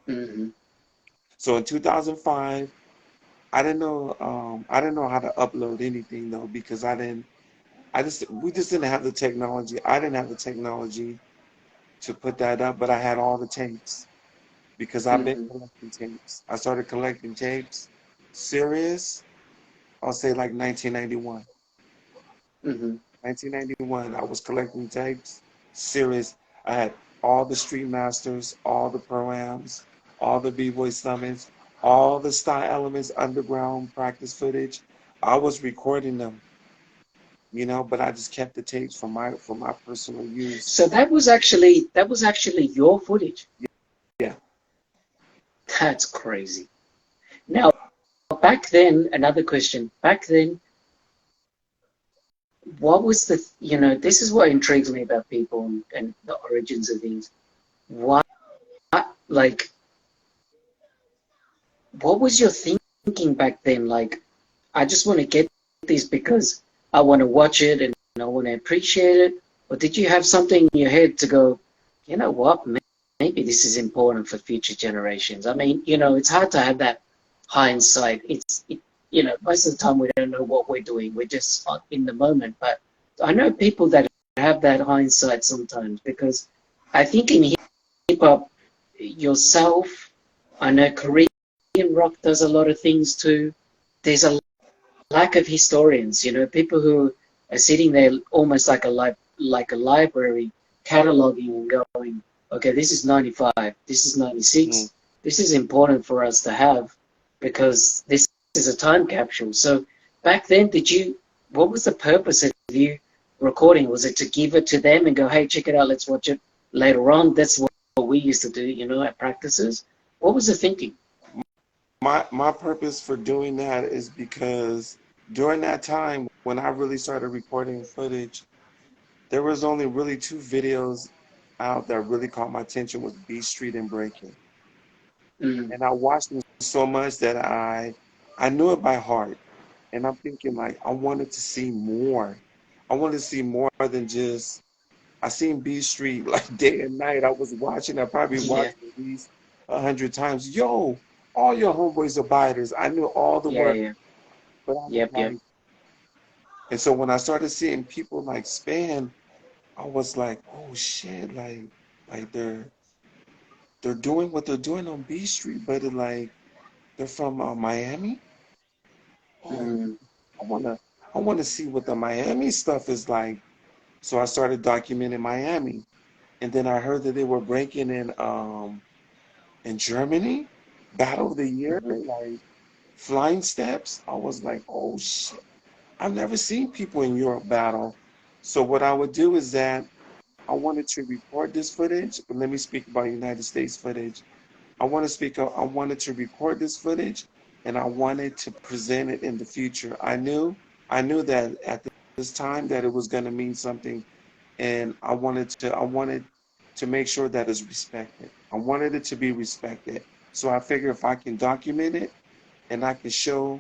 Mm-hmm. So in 2005, I didn't know how to upload anything though because we just didn't have the technology. I didn't have the technology to put that up, but I had all the tapes. because I've been Mm-hmm. collecting tapes. I started collecting tapes, serious, I'll say like 1991. Mm-hmm. 1991, I was collecting tapes, serious. I had all the Street Masters, all the Pro-Ams, all the B-Boy Summits, all the Style Elements underground practice footage. I was recording them, but I just kept the tapes for my personal use. So that was actually your footage. Yeah. That's crazy. Now, back then, another question. Back then, what was this is what intrigues me about people and the origins of things. What, like, what was your thinking back then? Like, I just want to get this because I want to watch it and I want to appreciate it. Or did you have something in your head to go, you know what, maybe this is important for future generations? I mean, it's hard to have that hindsight. Most of the time we don't know what we're doing. We're just in the moment. But I know people that have that hindsight sometimes because I think in hip hop, yourself, I know Korean rock does a lot of things too. There's a lack of historians, people who are sitting there almost like a library, cataloging and going, okay, this is 95, this is Mm. 96, this is important for us to have because this is a time capsule. So back then, what was the purpose of you recording? Was it to give it to them and go, hey, check it out, let's watch it later on? That's what we used to do, at practices. What was the thinking? My purpose for doing that is because during that time when I really started recording footage, there was only really two videos out that really caught my attention was B Street and Breaking. Mm, And I watched them so much that I knew it by heart. And I'm thinking like I wanted to see more. I wanted to see more than just I seen B Street like day and night. I was watching, I probably yeah, watched it at least 100 times. Yo, all your homeboys are biters. I knew all the yeah, words, yeah, but I was yep. like, and so when I started seeing people like Span, I was like, oh shit, like they're doing what they're doing on B Street, but they're from Miami. Oh, Mm, I wanna I wanna see what the Miami stuff is like. So I started documenting Miami, and then I heard that they were breaking in Germany, Battle of the Year, mhm, like flying steps. I was like, oh shit, I've never seen people in Europe battle. So what I would do is that I wanted to record this footage, but let me speak about United States footage. I wanted to record this footage and I wanted to present it in the future. I knew that at this time that it was going to mean something and I wanted to make sure that it's respected. I wanted it to be respected. So I figure if I can document it and I can show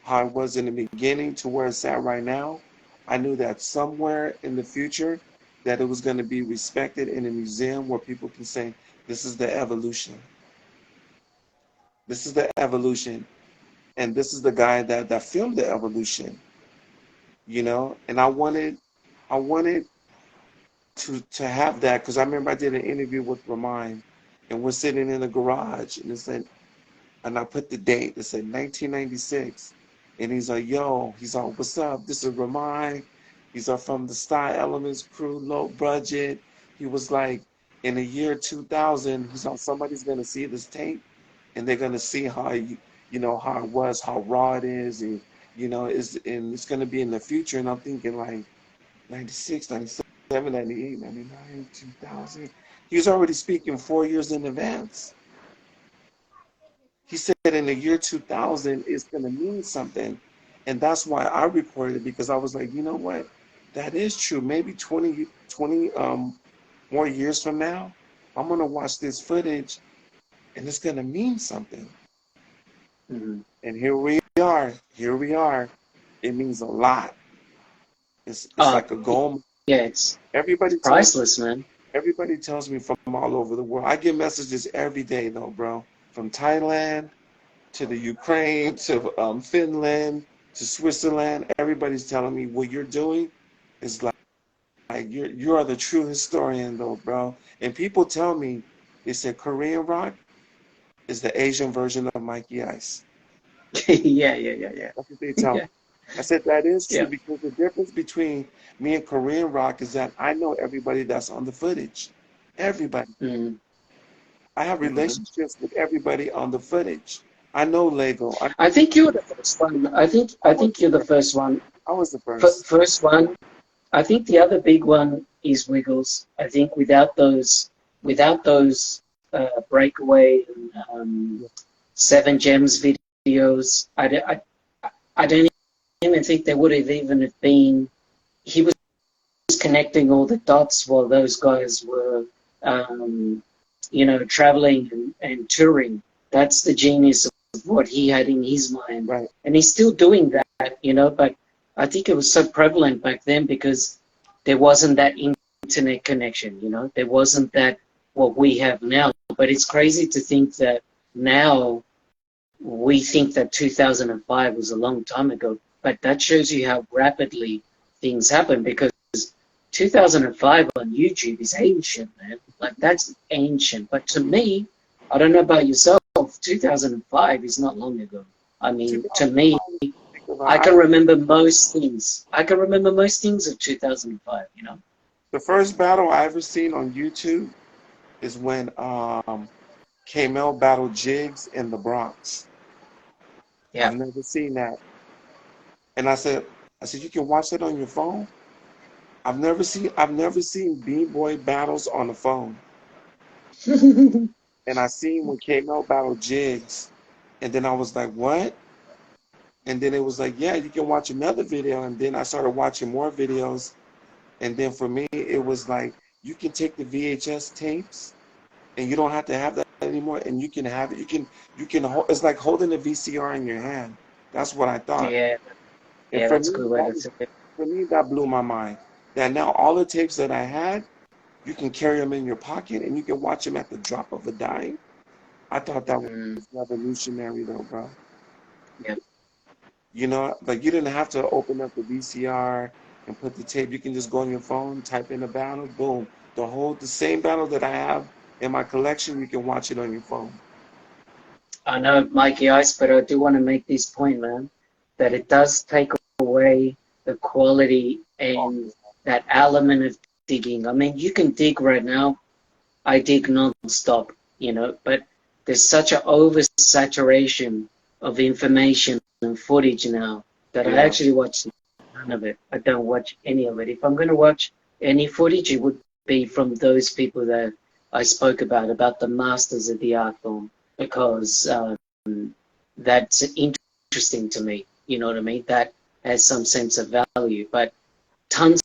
how it was in the beginning to where it's at right now, I knew that somewhere in the future that it was going to be respected in a museum where people can say, this is the evolution. This is the evolution. And this is the guy that filmed the evolution. And I wanted to have that because I remember I did an interview with Ramon and we're sitting in the garage and it said, and I put the date. It said 1996. And he's like, yo, he's like, what's up? This is Ramon. He's like from the Style Elements crew, low budget. He was like, in the year 2000, he's like, somebody's going to see this tape and they're going to see how it was, how raw it is. And it's going to be in the future. And I'm thinking like 96, 97, 98, 99, 2000. He was already speaking 4 years in advance. He said in the year 2000, it's going to mean something. And that's why I recorded it because I was like, you know what? That is true. Maybe 20 more years from now, I'm going to watch this footage and it's going to mean something. mhm. And here we are. Here we are. It means a lot. It's Oh, like a gold. yeah, it's Everybody tells priceless, man. Everybody tells me from all over the world. I get messages every day though, bro. From Thailand to the Ukraine to Finland to Switzerland. Everybody's telling me what you're doing is like you are the true historian though, bro. And people tell me they said Korean rock. is the Asian version of Mikey-ICE. Yeah, yeah, yeah, yeah. That's what they tell me. Yeah, I said that is true yeah. because the difference between me and Korean rock is that I know everybody that's on the footage. Everybody. Mm. I have Mhm. relationships with everybody on the footage. I know Lego. I think you're the first one. I I was think the you're the first. first one. I was the first. First one. I think the other big one is Wiggles. I think without those breakaway and Yeah. Seven Gems videos, I don't even think there would have even have been. He was connecting all the dots while those guys were, um, traveling and touring. That's the genius of what he had in his mind, Right. and he's still doing that. But I think it was so prevalent back then because there wasn't that internet connection. There wasn't that what we have now. But it's crazy to think that now we think that 2005 was a long time ago, but that shows you how rapidly things happen because 2005 on YouTube is ancient, man. Like, that's ancient. But to me, I don't know about yourself, 2005 is not long ago. I mean, to me, 2005, think I about, can remember most things. I can remember most things of 2005. the first battle I ever seen on YouTube is when K-Mel battled Jigs in the Bronx. Yeah. I've never seen that. And I said, you can watch it on your phone? I've never seen B-boy battles on the phone. And I seen when K-Mel battled Jigs, and then I was like, what? And then it was like, yeah, you can watch another video. And then I started watching more videos. And then for me, it was like, you can take the VHS tapes and you don't have to have that anymore. And you can have it. It's like holding a VCR in your hand. That's what I thought. Yeah, And yeah, for that's a me, good way to say it. that blew my mind. That now all the tapes that I had, you can carry them in your pocket and you can watch them at the drop of a dime. I thought that was Mm, revolutionary though, bro. yeah. Like you didn't have to open up the VCR and put the tape. You can just go on your phone, type in a battle, boom. The same battle that I have in my collection, you can watch it on your phone. I know, Mikey-ICE, but I do want to make this point, man, that it does take away the quality Oh, and that element of digging. I mean, you can dig right now. I dig non-stop, but there's such an oversaturation of information and footage now that I yeah, actually watch none of it. I don't watch any of it. If I'm going to watch any footage, it would be from those people that I spoke about the masters of the art form, because that's interesting to me. You know what I mean? That has some sense of value. But tons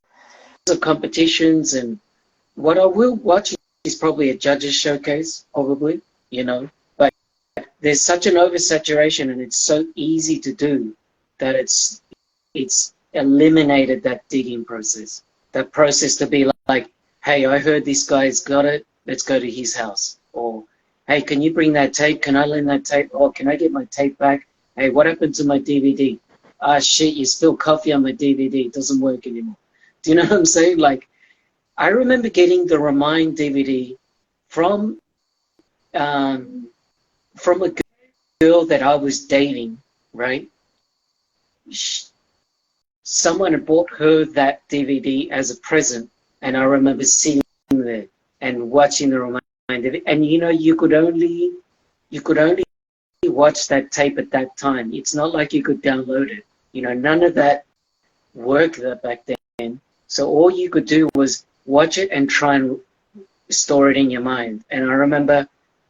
of competitions, and what I will watch is probably a judges showcase, probably. But there's such an oversaturation, and it's so easy to do that it's eliminated that digging process. That process to be like, hey, I heard this guy's got it. Let's go to his house. Or, hey, can you bring that tape? Can I lend that tape? Or can I get my tape back? Hey, what happened to my DVD? Ah, shit, you spilled coffee on my DVD. It doesn't work anymore. Do you know what I'm saying? Like, I remember getting the Remind DVD from um, from a girl that I was dating, right? Someone had bought her that DVD as a present, and I remember sitting there and watching the Remind. And you could only watch that tape at that time. It's not like you could download it. None of that worked back then. So all you could do was watch it and try and store it in your mind. And I remember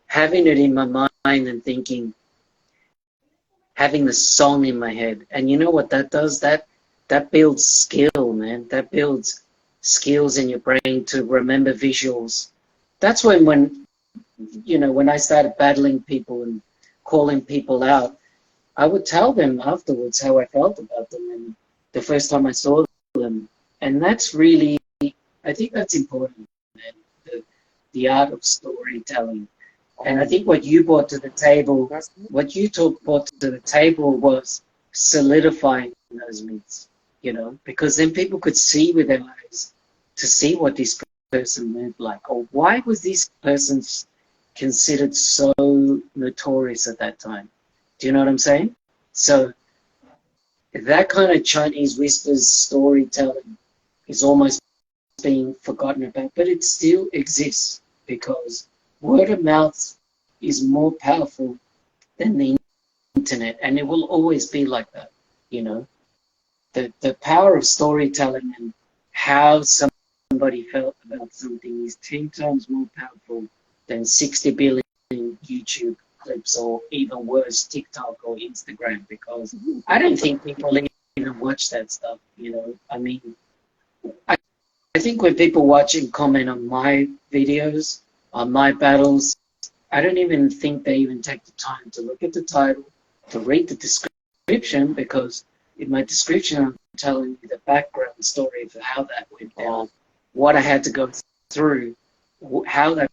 having it in my mind and thinking, having the song in my head. And you know what that does? That builds skill, man. That builds skills in your brain to remember visuals. That's when I started battling people and calling people out, I would tell them afterwards how I felt about them and the first time I saw them. And that's really, I think that's important, man. The art of storytelling. And I oh, think what you brought to the table, that's it. brought to the table was solidifying those myths, because then people could see with their eyes to see what this person moved like, or why was this person considered so notorious at that time. Do you know what I'm saying? So that kind of Chinese whispers storytelling is almost being forgotten about, but it still exists because word of mouth is more powerful than the internet, and it will always be like that. You know, the power of storytelling and how somebody felt about something is 10 times more powerful than 60 billion YouTube clips, or even worse, TikTok or Instagram, because I don't think people even watch that stuff. You know, I mean, I, I think when people watch and comment on my videos, on my battles, I don't even think they even take the time to look at the title, to read the description, because in my description I'm telling you the background story of how that went down, what I had to go through, how that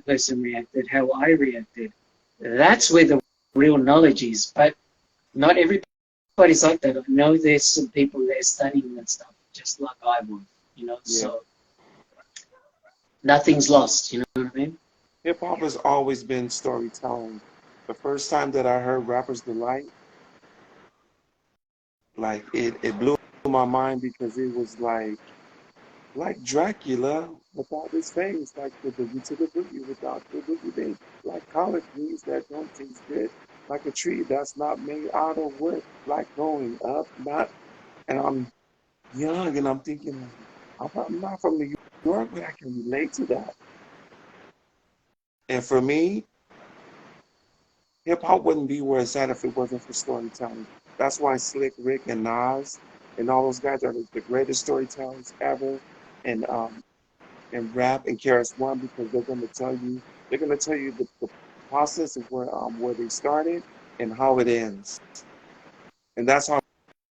person reacted, how I reacted. That's where the real knowledge is. But not everybody's like that. I know there's some people there studying that stuff just like I was, you know. Yeah. So nothing's lost, you know what I mean? Hip hop has always been storytelling. The first time that I heard Rapper's Delight, like it blew my mind because it was like Dracula without his fangs, like the boogie to the boogie without the boogie thing, like collard greens that don't taste good, like a tree that's not made out of wood, like growing up, not. And I'm young and I'm thinking, I'm not from New York, but I can relate to that. And for me, hip hop wouldn't be where it's at if it wasn't for storytelling. That's why Slick Rick and Nas and all those guys are the greatest storytellers ever. And rap and KRS One, because they're gonna tell you the process of where they started and how it ends. And that's how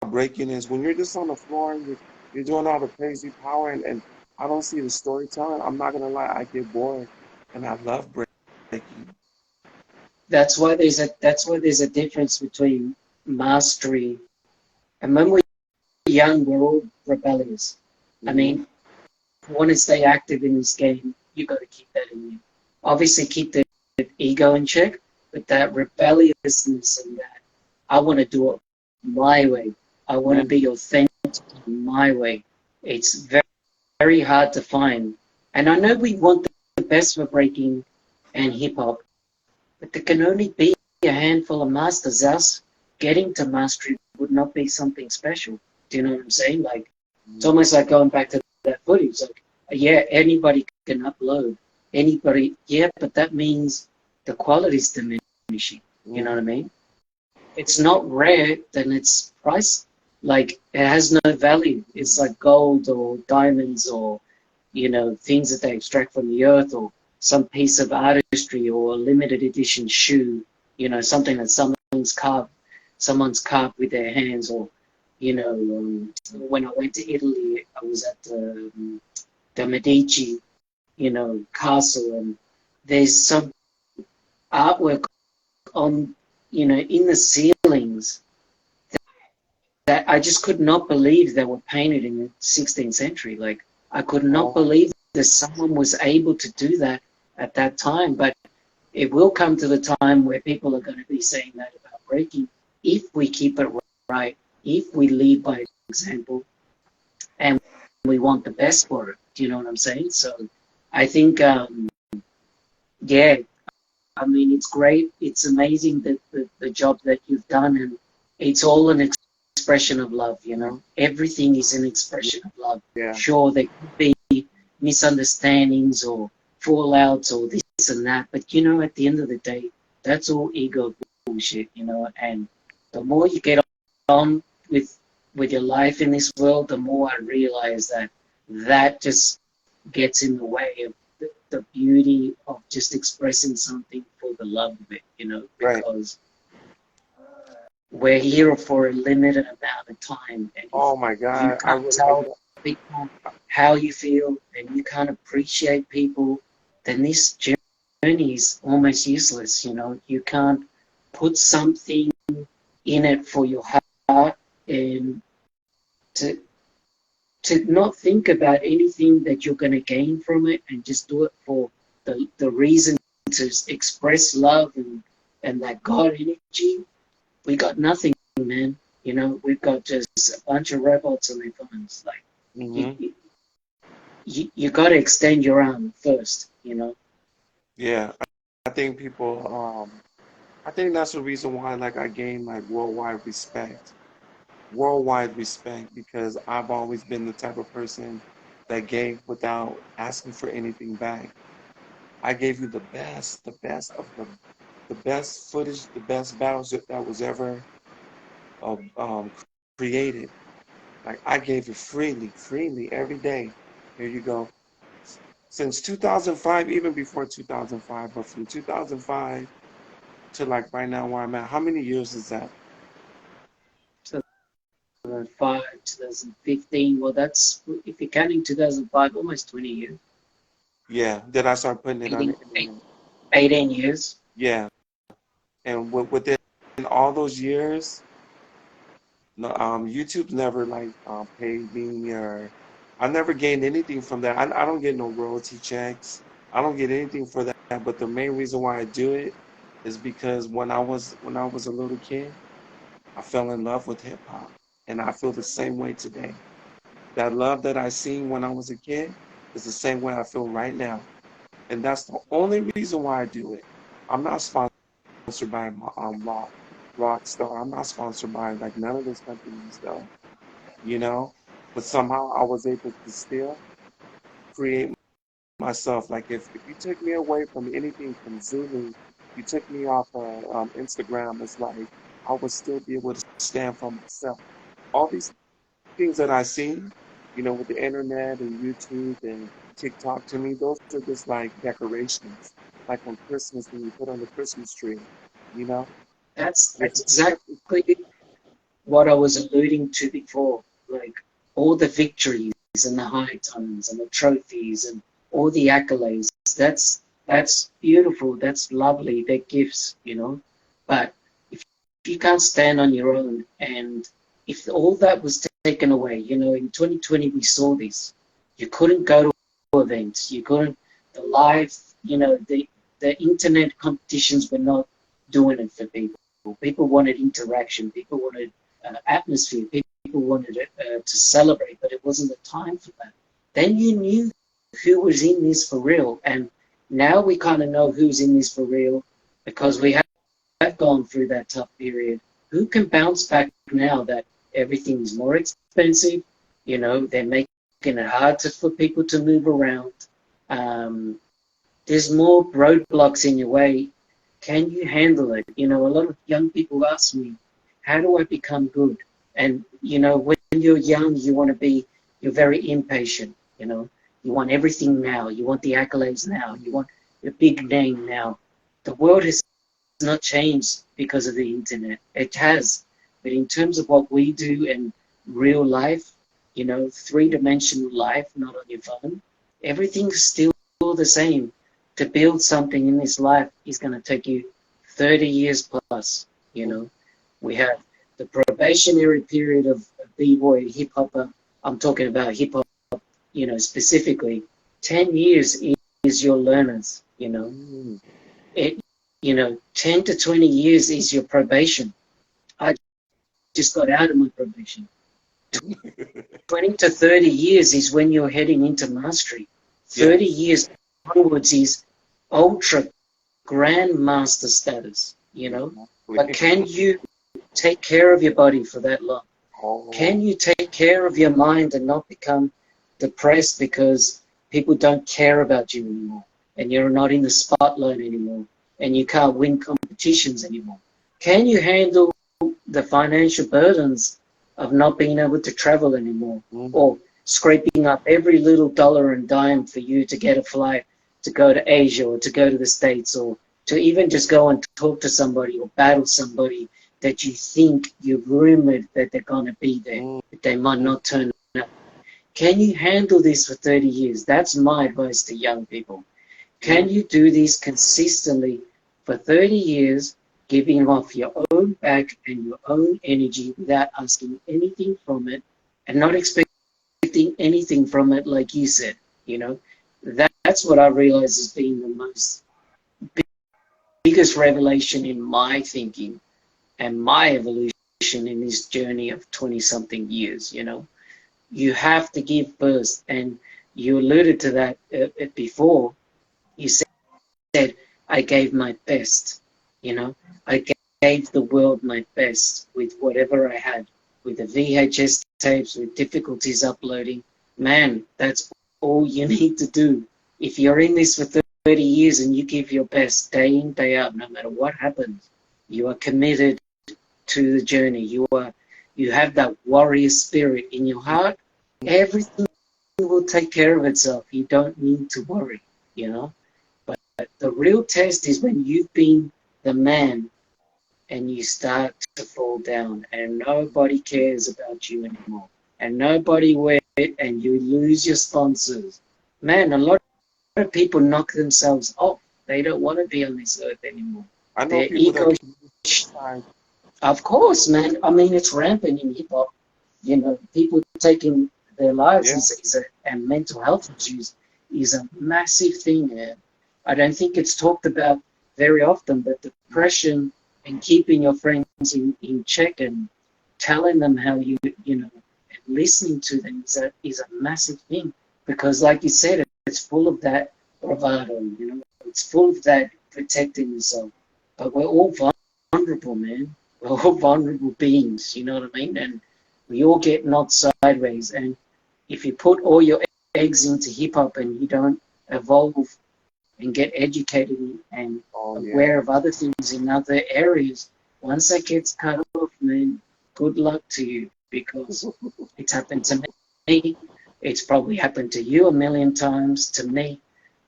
breaking is. When you're just on the floor and you're doing all the crazy power and I don't see the storytelling, I'm not gonna lie, I get bored. And I love breaking. That's why there's a difference between mastery, and when we're young, we're all rebellious. I Hmm. mean, if you want to stay active in this game, you got to keep that in you. Obviously, keep the ego in check, but that rebelliousness and that I want to do it my way. I want to Man, be authentic my way. It's very, very hard to find. And I know we want the best for breaking and hip hop, but there can only be a handful of masters. Us getting to mastery would not be something special. Do you know what I'm saying? Like, it's almost like going back to that footage. Like, yeah, anybody can upload. Anybody, yeah, but that means the quality's diminishing. You know what I mm, mean? It's not rare, then it's price. Like, it has no value. It's like gold or diamonds or, things that they extract from the earth, or some piece of artistry or a limited edition shoe, something that someone's carved with their hands, or, when I went to Italy, I was at the Medici, castle, and there's some artwork on, in the ceilings that I just could not believe they were painted in the 16th century. Like, I could not oh, believe that someone was able to do that at that time. But it will come to the time where people are going to be saying that about breaking, if we keep it right, if we lead by example, and we want the best for it. Do you know what I'm saying? So I think, yeah, I mean, it's great. It's amazing that the job that you've done, and it's all an expression of love, Everything is an expression of love. yeah. Sure, there could be misunderstandings or fallouts or this and that, but, at the end of the day, that's all ego bullshit, and the more you get on with your life in this world, the more I realize that just gets in the way of the beauty of just expressing something for the love of it, Right. because we're here for a limited amount of time. And if Oh my you God, I can't really like tell that. people how you feel and you can't appreciate people, then this journey is almost useless. You can't put something in it for your heart, and to not think about anything that you're going to gain from it, and just do it for the reason to express love and that God energy, we got nothing, man. You know, we've got just a bunch of robots on their phones. Like, you, Hmm. you got to extend your arm first, you know. Yeah, I think people, I think that's the reason why, like, I gained like worldwide respect, because I've always been the type of person that gave without asking for anything back. I gave you the best of the best footage, the best battles that was ever uh, um, created. Like, I gave it freely, freely every day. Here you go. Since 2005, even before 2005, but from 2005 to like right now where I'm at, how many years is that? 2005, 2015. Well, that's, if you're counting 2005, almost 20 years. Yeah, did I start putting it on the 18, internet? 18 years. Yeah, and within all those years, no, YouTube's never like paid me, or I never gained anything from that. I don't get no royalty checks. I don't get anything for that. But the main reason why I do it is because when I was a little kid, I fell in love with hip hop, and I feel the same way today. That love that I seen when I was a kid is the same way I feel right now, and that's the only reason why I do it. I'm not sponsored by Rockstar. I'm not sponsored by like none of those companies though, but somehow I was able to still create myself. Like, if you took me away from anything from Zulu, you took me off of Instagram, it's like I would still be able to stand for myself. All these things that I see, with the internet and YouTube and TikTok, to me, those are just like decorations, like on Christmas when you put on the Christmas tree, you know? That's It's, it's, exactly what I was alluding to before. Like, all the victories and the high tones and the trophies and all the accolades. That's beautiful. That's lovely. They're gifts, you know. But if you can't stand on your own, and if all that was taken away, you know, in 2020 we saw this. You couldn't go to events. You couldn't, the live, you know, the internet competitions were not doing it for people. People wanted interaction. People wanted atmosphere. People wanted to celebrate, but it wasn't the time for that. Then you knew who was in this for real, and now we kind of know who's in this for real because we have gone through that tough period. Who can bounce back now that everything's more expensive? You know, they're making it hard for people to move around. Um, there's more roadblocks in your way. Can you handle it? You know, a lot of young people ask me, how do I become good? And, you know, when you're young, you're very impatient, you know. You want everything now. You want the accolades now. You want the big name now. The world has not changed because of the internet. It has. But in terms of what we do in real life, you know, three-dimensional life, not on your phone, everything's still the same. To build something in this life is going to take you 30 years plus, you know. We have the probationary period of b-boy hip-hopper. I'm talking about hip-hop, you know, specifically. 10 years is your learners, you know. mm, It, you know, 10 to 20 years is your probation. I just got out of my probation. 20 to 30 years is when you're heading into mastery. 30 yes, years onwards is ultra grandmaster status, you know. But exactly. can you take care of your body for that long? Can Oh, you take care of your mind and not become depressed because people don't care about you anymore and you're not in the spotlight anymore and you can't win competitions anymore? Can you handle the financial burdens of not being able to travel anymore, mm, or scraping up every little dollar and dime for you to get a flight to go to Asia or to go to the States, or to even just go and talk to somebody or battle somebody that you think you've rumored that they're going to be there, mm, but they might mm, not turn up. Can you handle this for 30 years? That's my advice to young people. mm. Can you do this consistently for 30 years, giving off your own back and your own energy without asking anything from it and not expecting anything from it, like you said? You know, that's what I realize as being the most biggest revelation in my thinking and my evolution in this journey of 20 something years. You have to give first, and you alluded to that before. You said, I gave my best. I gave the world my best with whatever I had, with the VHS tapes, with difficulties uploading. Man, that's all you need to do. If you're in this for 30 years and you give your best day in, day out, no matter what happens, you are committed to the journey. You have that warrior spirit in your heart. Everything will take care of itself. You don't need to worry, But the real test is when you've been the man and you start to fall down and nobody cares about you anymore. And nobody wears it, and you lose your sponsors. Man, a lot of people knock themselves off. They don't want to be on this earth anymore. I know Their people ego, that commit suicide. of course, man. I mean, it's rampant in hip hop. People taking their lives Yeah. and mental health issues is a massive thing, man. I don't think it's talked about very often, but depression and keeping your friends in check and telling them how and listening to them is a massive thing, because like you said, it's full of that bravado, it's full of that protecting yourself. But we're all vulnerable, man. We're all vulnerable beings, you know what I mean? And we all get knocked sideways. And if you put all your eggs into hip hop and you don't evolve and get educated and aware of other things in other areas, once that gets cut off, man, good luck to you, because it's happened to me. It's probably happened to you a million times, to me,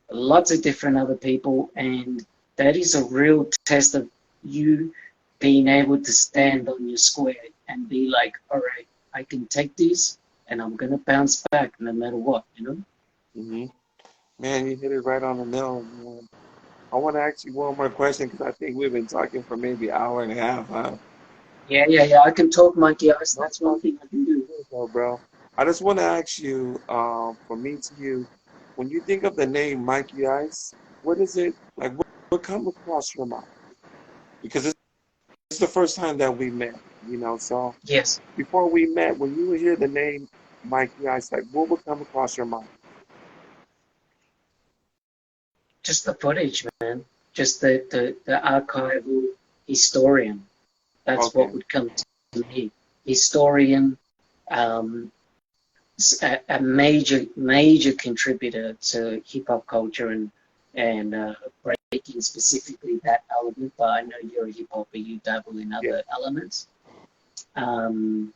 lots of different other people, and that is a real test of you being able to stand on your square and be like, all right, I can take this and I'm going to bounce back no matter what, Hmm. Man, you hit it right on the nail, man. I want to ask you one more question because I think we've been talking for maybe an hour and a half, huh? Yeah. I can talk MIKEY-ICE. No, That's one thing I can do. good though, bro. I just want to ask you, from me to you, when you think of the name Mikey Ice, what is it like? What comes across your mind? Because it's the first time that we met. So Yes, before we met, when you would hear the name Mikey Ice, like what would come across your mind? just the footage, man. Just the archival historian. That's what Okay. would come to me. Historian, um, a major contributor to hip hop culture and breaking specifically that element. But I know you're a hip hopper, you dabble in Yeah. other elements. Um,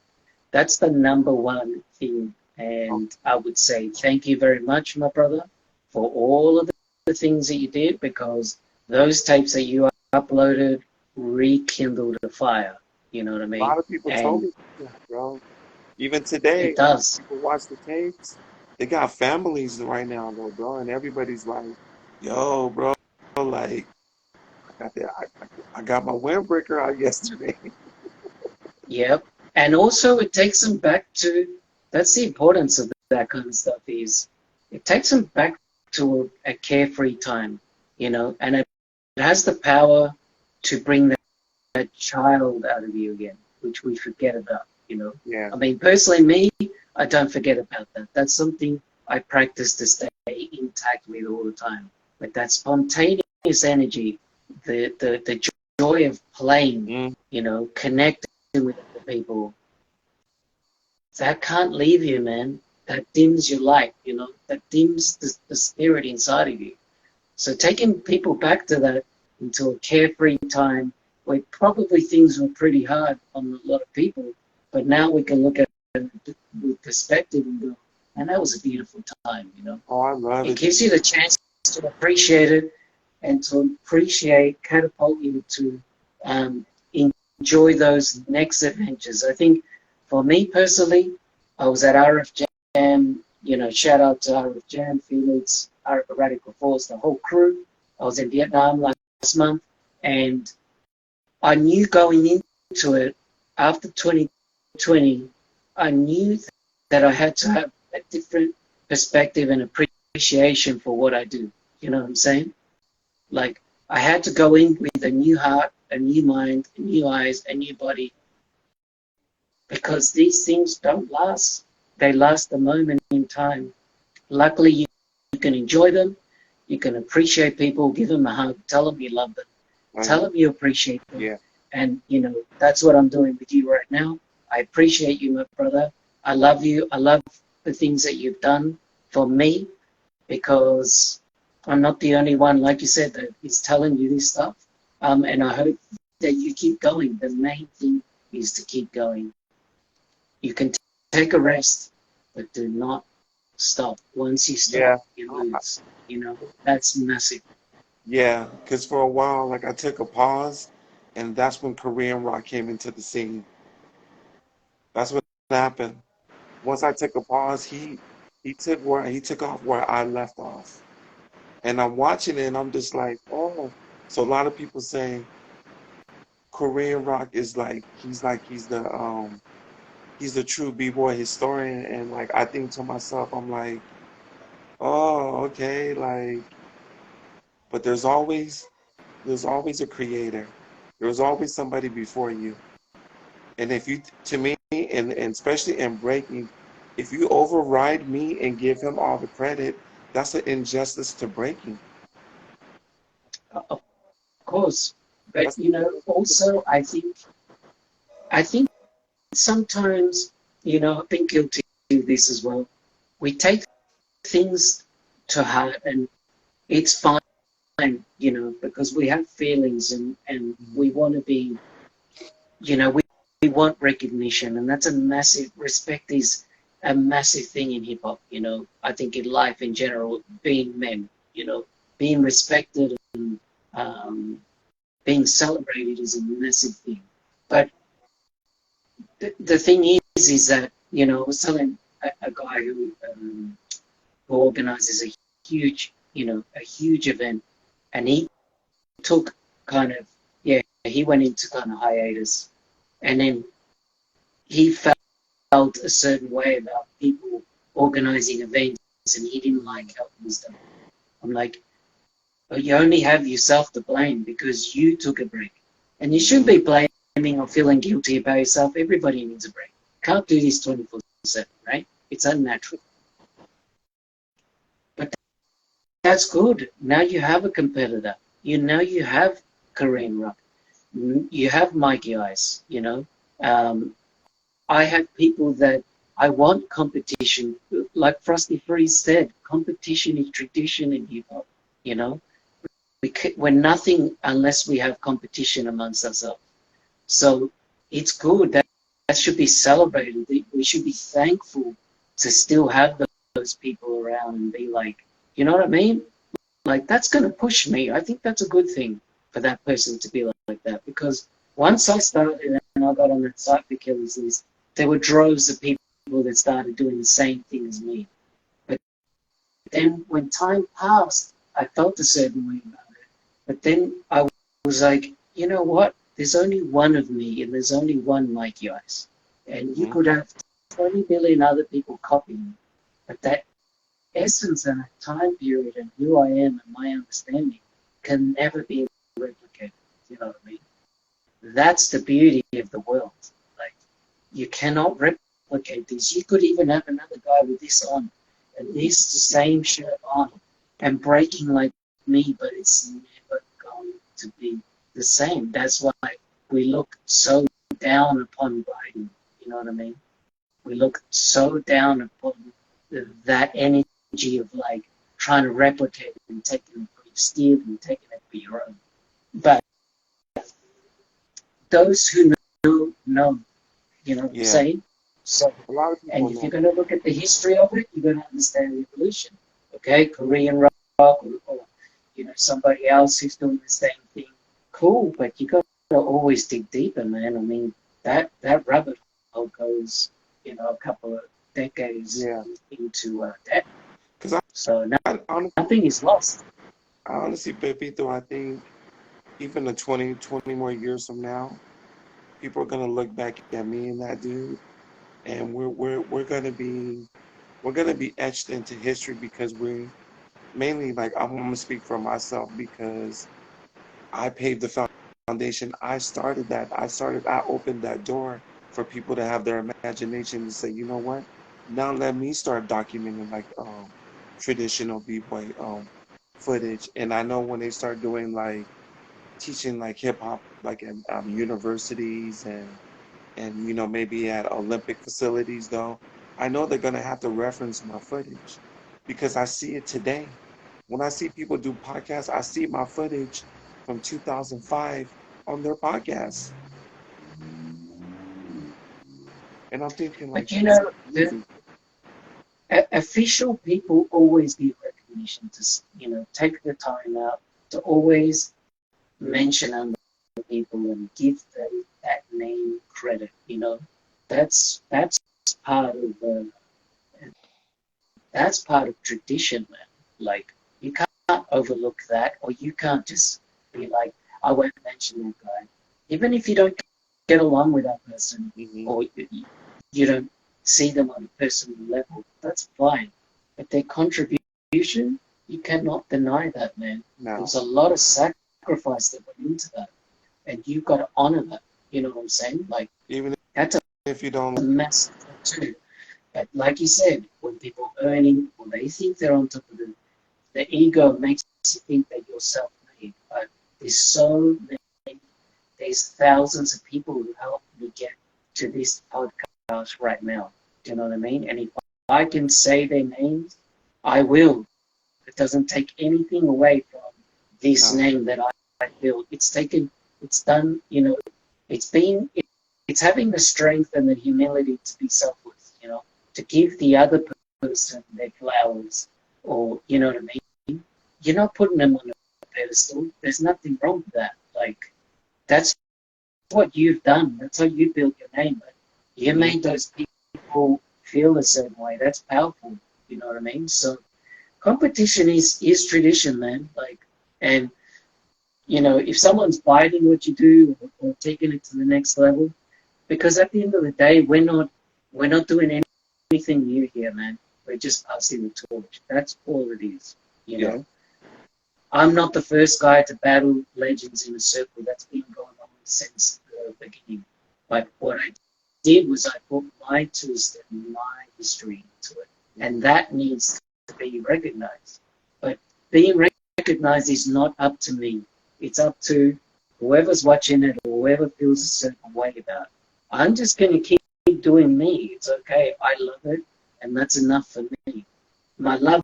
that's the number one thing, Okay. and I would say thank you very much, my brother, for all of the things that you did, because those tapes that you uploaded rekindled a fire. You know what I A mean? lot of people told And me that, bro. Even it today, does. people watch the tapes. They got families right now, though, bro, and everybody's like, "Yo, bro, like I got my windbreaker out yesterday." Yep. And also it takes them back to, that's the importance of that kind of stuff, is it takes them back to a carefree time, and it has the power to bring that child out of you again, which we forget about. Yeah. I mean, personally, me, I don't forget about that. That's something I practice to stay intact with all the time. But that spontaneous energy, the joy of playing, Mm. connecting with other people, that can't leave you, man. That dims your light, that dims the spirit inside of you. So taking people back to that, into a carefree time where probably things were pretty hard on a lot of people, but now we can look at it with perspective and go, man, that was a beautiful time. Oh, I love It it. gives you the chance to appreciate it and to catapult you to um, enjoy those next adventures. I think for me personally, I was at RF Jam, shout out to RF Jam, Felix, Radical Force, the whole crew. I was in Vietnam last month, and I knew going into it, after 2020, I knew that I had to have a different perspective and appreciation for what I do. You know what I'm saying? Like, I had to go in with a new heart, a new mind, new eyes, a new body, because these things don't last. They last a moment in time. Luckily, you can enjoy them. You can appreciate people, give them a hug, tell them you love them, tell Uh-huh. them you appreciate them. Yeah. And, that's what I'm doing with you right now. I appreciate you, my brother. I love you. I love the things that you've done for me, because I'm not the only one, like you said, that is telling you this stuff. And I hope that you keep going. The main thing is to keep going. You can take a rest, but do not stop. Once you stop, Yeah. you lose. That's massive. Yeah. Because for a while, like I took a pause, and that's when Korean rock came into the scene. That's what happened. Once I took a pause, he took off where I left off. And I'm watching it and I'm just like, oh. So a lot of people say Korean rock is like he's the true B-boy historian, and like I think to myself, I'm like, oh, okay, like, but there's always a creator. There's always somebody before you. And if you, to me, and especially in breaking, if you override me and give him all the credit, that's an injustice to breaking. Of course. But That's an injustice to also I think sometimes, I've been guilty of this as well. We take things to heart, and it's fine, because we have feelings, and breaking. we want to be, we want recognition, and that's a massive respect is a massive thing in hip hop. I think in life in general, being men, being respected and um, being celebrated is a massive thing. But the thing is that I was telling a guy who organizes a huge event, and he took kind of yeah, he went into kind of hiatus, and then he felt a certain way about people organizing events, and he didn't like how things done. I'm like, oh, you only have yourself to blame because you took a break, and you shouldn't Hmm. be blaming or feeling guilty about yourself. Everybody needs a break. Can't do this 24/7, right? It's unnatural. But that's good. Now you have a competitor. You have Korean rock. You have Mikey-ICE. Um, I have people that I want competition. Like Frosty Freeze said, competition is tradition in hip hop. You know, we're nothing unless we have competition amongst ourselves. So it's good that should be celebrated. We should be thankful to still have those people around and be like, you know what I mean? Like that's going to push me. I think that's a good thing for that person to be like that, because once I started and I got on that Cypher Killers list, there were droves of people that started doing the same thing as me. But then when time passed, I felt a certain way about it. But then I was like, you know what? There's only one of me, and there's only one Mikey-ICE. And you Hmm. could have 20 billion other people copying me. But that essence and that time period and who I am and my understanding can never be replicated. You know what I mean? That's the beauty of the world. Like, you cannot replicate this. You could even have another guy with this on, at least the same shirt on, and breaking like me, but it's never going to be the same. That's why we look so down upon writing. You know what I mean? We look so down upon that energy of like trying to replicate it and taking it for your steal and taking it for your own. But those who know, you know what I'm Yeah. saying? So, A lot of and people if you're know. going to look at the history of it, you're going to understand the evolution. Okay, Korean rock, or somebody else who's doing the same thing. Cool, but you got to always dig deeper, man. I mean, that rabbit hole goes, a couple of decades Yeah. into that. Because I, So I honestly, nothing is lost. I honestly, Pepito, I think even the 20 more years from now, people are gonna look back at me and that dude, and we're gonna be etched into history because we're mainly like I'm gonna speak for myself because I paved the foundation. I opened that door for people to have their imagination to say, you know what? Now let me start documenting like traditional b-boy footage. And I know when they start doing like teaching like hip hop like in universities and maybe at Olympic facilities though, I know they're gonna have to reference my footage because I see it today. When I see people do podcasts, I see my footage from 2005 on their podcasts, and I'm thinking like But you that's know, the crazy. official people always give recognition to, take the time out to always mention other people and give them that name credit. That's part of that's part of tradition, man. Like you can't overlook that, or you can't just be like, I won't mention that guy, even if you don't get along with that person, Hmm. or you don't see them on a personal level. That's fine, but their contribution, you cannot deny that, man. There Now, was a lot of sacrifice that went into that, and you've got to honor that. You know what I'm saying? Like even that's if you a don't, massive thing too. But like you said, when people are earning, when they think they're on top of the ego makes you think that you're self-made. But there's so many, there's thousands of people who helped me get to this podcast right now. Do you know what I mean? And if I can say their names, I will. It doesn't take anything away from this no, name that I built. It's taken, it's done, it's been, it's having the strength and the humility to be selfless, to give the other person their flowers, or, you know what I mean? You're not putting them on a pedestal. There's nothing wrong with that. Like, that's what you've done. That's how you built your name. But you hmm made those people feel a certain way. That's powerful. You know what I mean? So competition is tradition, man. Like, and if someone's biting what you do, or taking it to the next level, because at the end of the day, we're not doing anything new here, man. We're just passing the torch. That's all it is. You yeah, know, I'm not the first guy to battle legends in a circle. That's been going on since the beginning. But what I did was I put my twist and my history into it, and hmm that needs to be recognized. But being recognized is not up to me. It's up to whoever's watching it or whoever feels a certain way about it. I'm just going to keep doing me. It's okay. I love it, and that's enough for me. My love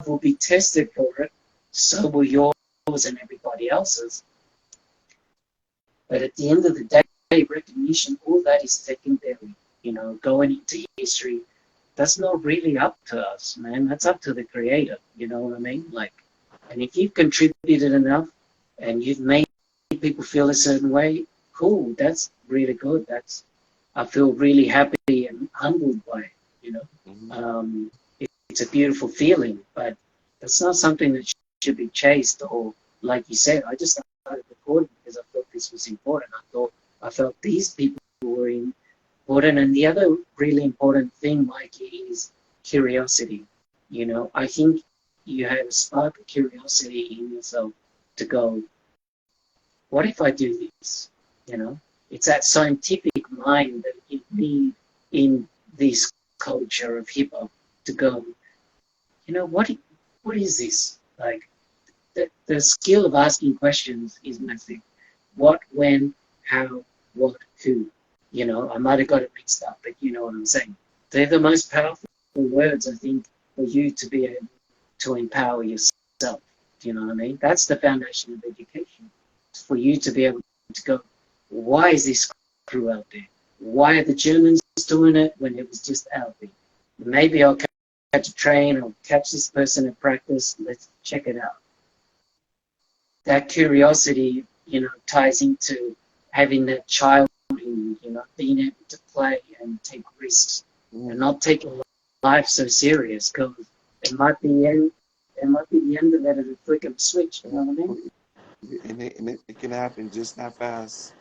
will be tested for it, so will yours and everybody else's. But at the end of the day, recognition, all that is secondary. Going into history, that's not really up to us, man. That's up to the creator. You know what I mean? Like, and if you've contributed enough and you've made people feel a certain way, cool. That's really good. I feel really happy and humbled by it. You know, hmm um, it's a beautiful feeling, but that's not something that should be chased, or like you said, I just started recording because I thought this was important. I felt these people were important, and the other really important thing, Mikey, is curiosity. I think you had a spark of curiosity in yourself to go, what if I do this? You know, it's that scientific mind that you need in this culture of hip hop to go, what is this? Like, the skill of asking questions is massive. What, when, how, what, who. I might have got it mixed up, but you know what I'm saying. They're the most powerful words, I think, for you to be able to empower yourself. Do you know what I mean? That's the foundation of education. For you to be able to go, why is this crew out there? Why are the Germans doing it when it was just out there? Maybe I'll catch a train or catch this person at practice. Let's check it out. That curiosity, ties into having that child in you, being able to play and take risks and hmm not taking life so serious, because it might be end, it might be the end of it at a flick of a switch. You know what I mean? and it can happen just that fast.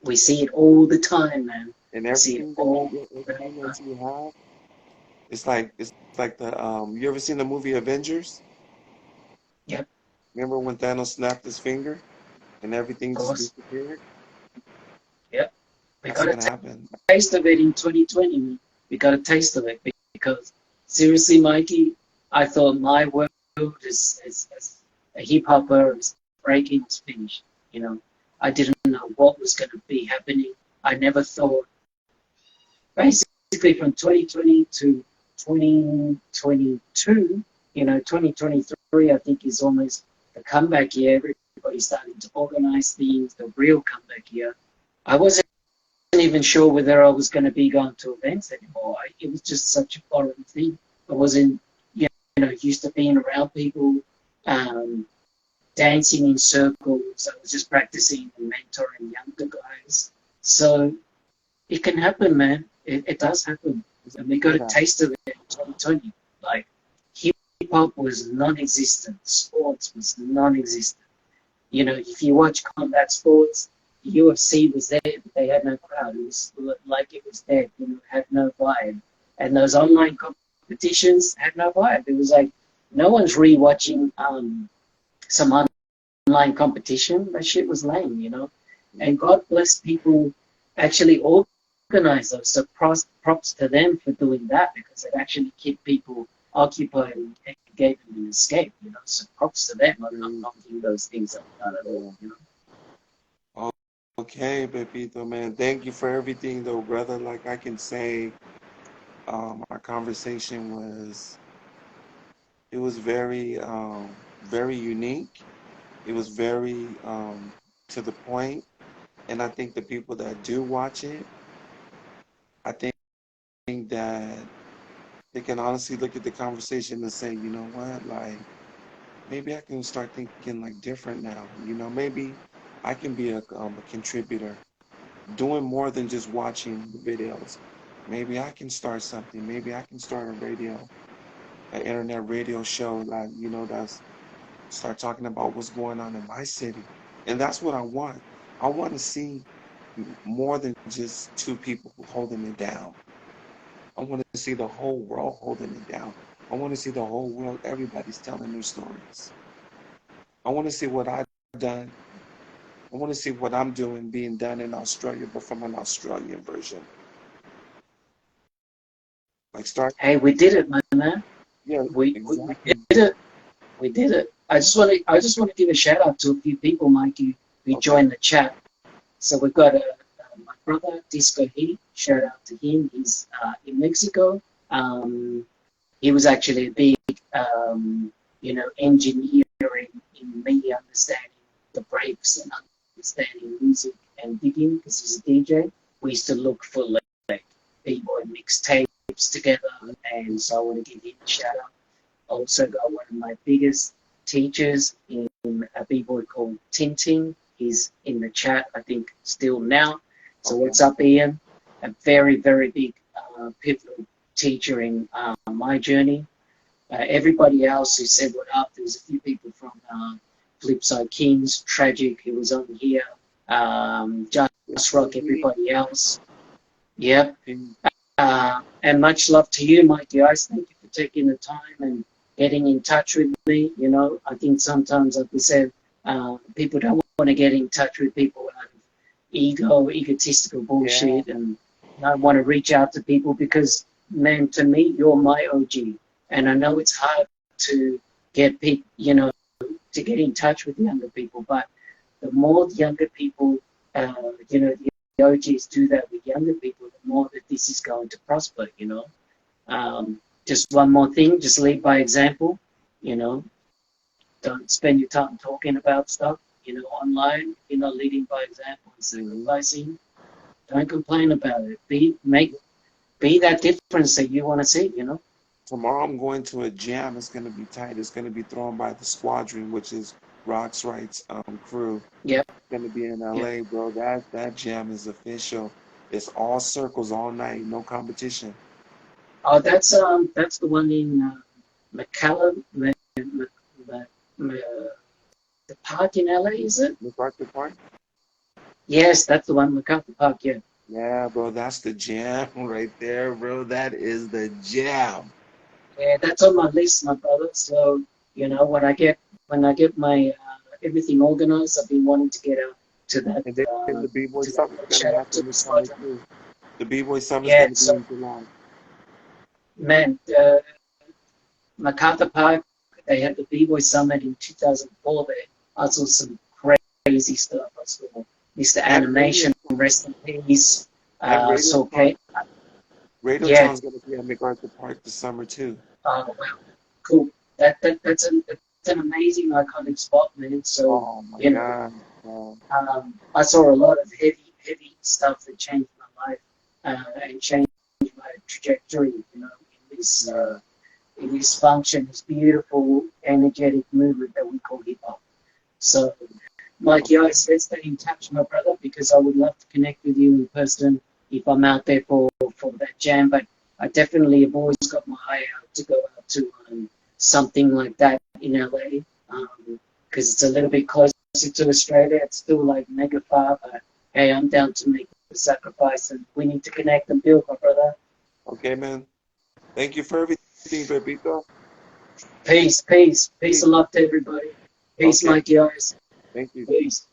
We see it all the time, man. And We see it everything that all the everything time. that you have, it's like the you ever seen the movie Avengers? Yep. Remember when Thanos snapped his finger and everything Of just course. disappeared? Yep. We That's got what a happened. taste of it in 2020, man. We got a taste of it because seriously, Mikey, I thought my world as a hip hopper, as breaking was finished. You know, I didn't know what was going to be happening. I never thought, basically, from 2020 to 2022, 2023, I think is almost the comeback year. Everybody's starting to organize things, the real comeback year. I wasn't even sure whether I was going to be going to events anymore. It was just such a foreign thing. I wasn't, used to being around people, um, dancing in circles. I was just practicing and mentoring younger guys. So it can happen, man. It does happen. And we got Hear a that? taste of it in 2020. Like, hip hop was non existent, sports was non existent. If you watch combat sports, the UFC was there, but they had no crowd. It was like it was dead, had no vibe. And those online competitions had no vibe. It was like no one's rewatching some online competition. That shit was lame. And God bless people actually organize those. So props to them for doing that because it actually kept people occupied and gave them an escape. So props to them. I'm not Mm, knocking those things up at yeah. all. Oh, okay, Pepito, man. Thank you for everything, though, brother. Like I can say, our conversation it was very unique. It was very to the point, and I think the people that do watch it, I think that they can honestly look at the conversation and say, you know what, like maybe I can start thinking like different now. Maybe I can be a contributor, doing more than just watching the videos. Maybe I can start something. Maybe I can start an internet radio show that that's start talking about what's going on in my city, and that's what I want. I want to see more than just two people holding it down. I want to see the whole world holding it down. I want to see the whole world, everybody's telling their stories. I want to see what I've done. I want to see what I'm doing being done in Australia, but from an Australian version. Like start, Hey, we did it, my man. yeah, We did exactly. it. We did it. I just want to give a shout out to a few people, Mikey, who Okay. joined the chat. So we've got my brother Disco Heat. Shout out to him. He's in Mexico. Um, he was actually a big, engineering in me understanding the breaks and understanding music and digging because he's a DJ. We used to look for like b-boy mixtapes together, and so I want to give him a shout out. Also got one of my biggest teachers in a b-boy called Tintin. He's in the chat, I think, still now. So Okay. what's up, Ian? A very, very big pivotal teacher in my journey. Everybody else who said what up, there was a few people from Flipside Kings, Tragic, who was on here, Just Rock, everybody else. Yep. And much love to you, Mikey-ICE. Thank you for taking the time and getting in touch with me. I think sometimes, like we said, people don't want to get in touch with people out of egotistical Yeah. bullshit, and don't want to reach out to people because, man, to me, you're my OG. And I know it's hard to get people, to get in touch with younger people, but the more younger people, the OGs do that with younger people, the more that this is going to prosper. Just one more thing, just lead by example, you know, don't spend your time talking about stuff, online, leading by example and Hmm. sacrificing. Don't complain about it. Be that difference that you want to see. Tomorrow I'm going to a jam. It's gonna be tight. It's gonna be thrown by the Squadron, which is Rock's Right's crew. Yep, Gonna be in yep. LA, bro. That jam is official. It's all circles all night, no competition. Oh, that's the one in McCallum, the park in LA, is it? MacArthur Park? Yes, that's the one, MacArthur Park. Yeah, Yeah, bro, that's the jam right there, bro. That is the jam. yeah, that's on my list, my brother. So when I get when I get my everything organized, I've been wanting to get out to that And then the B-Boy to that Summer's gonna shout out to happen this Miss summer Roger. too. The B-Boy Summer's Yeah, gonna be so in July. man, MacArthur Park, they had the B-Boy Summit in 2004 there. I saw some crazy stuff. I saw Mr. And Animation, rest in peace. And So, Radioton. okay, yeah, Radioton's gonna be at MacArthur Park this summer too. wow, cool. That's an amazing iconic spot, man. So, Oh my you know, God. I saw a lot of heavy stuff that changed my life and changed my trajectory, you know, Yeah. in this function, this beautiful, energetic movement that we call hip hop. So, Okay. Mikey-ICE, let's stay in touch, my brother, because I would love to connect with you in person if I'm out there for that jam. But I definitely have always got my eye out to go out to something like that in LA, because it's a little bit closer to Australia. It's still like mega far, but hey, I'm down to make the sacrifice, and we need to connect and build, my brother. Okay, man. Thank you for everything, Pepito. Peace, peace, peace Peace. and love to everybody. Peace, Okay. Mikey-ICE. Thank you. Peace.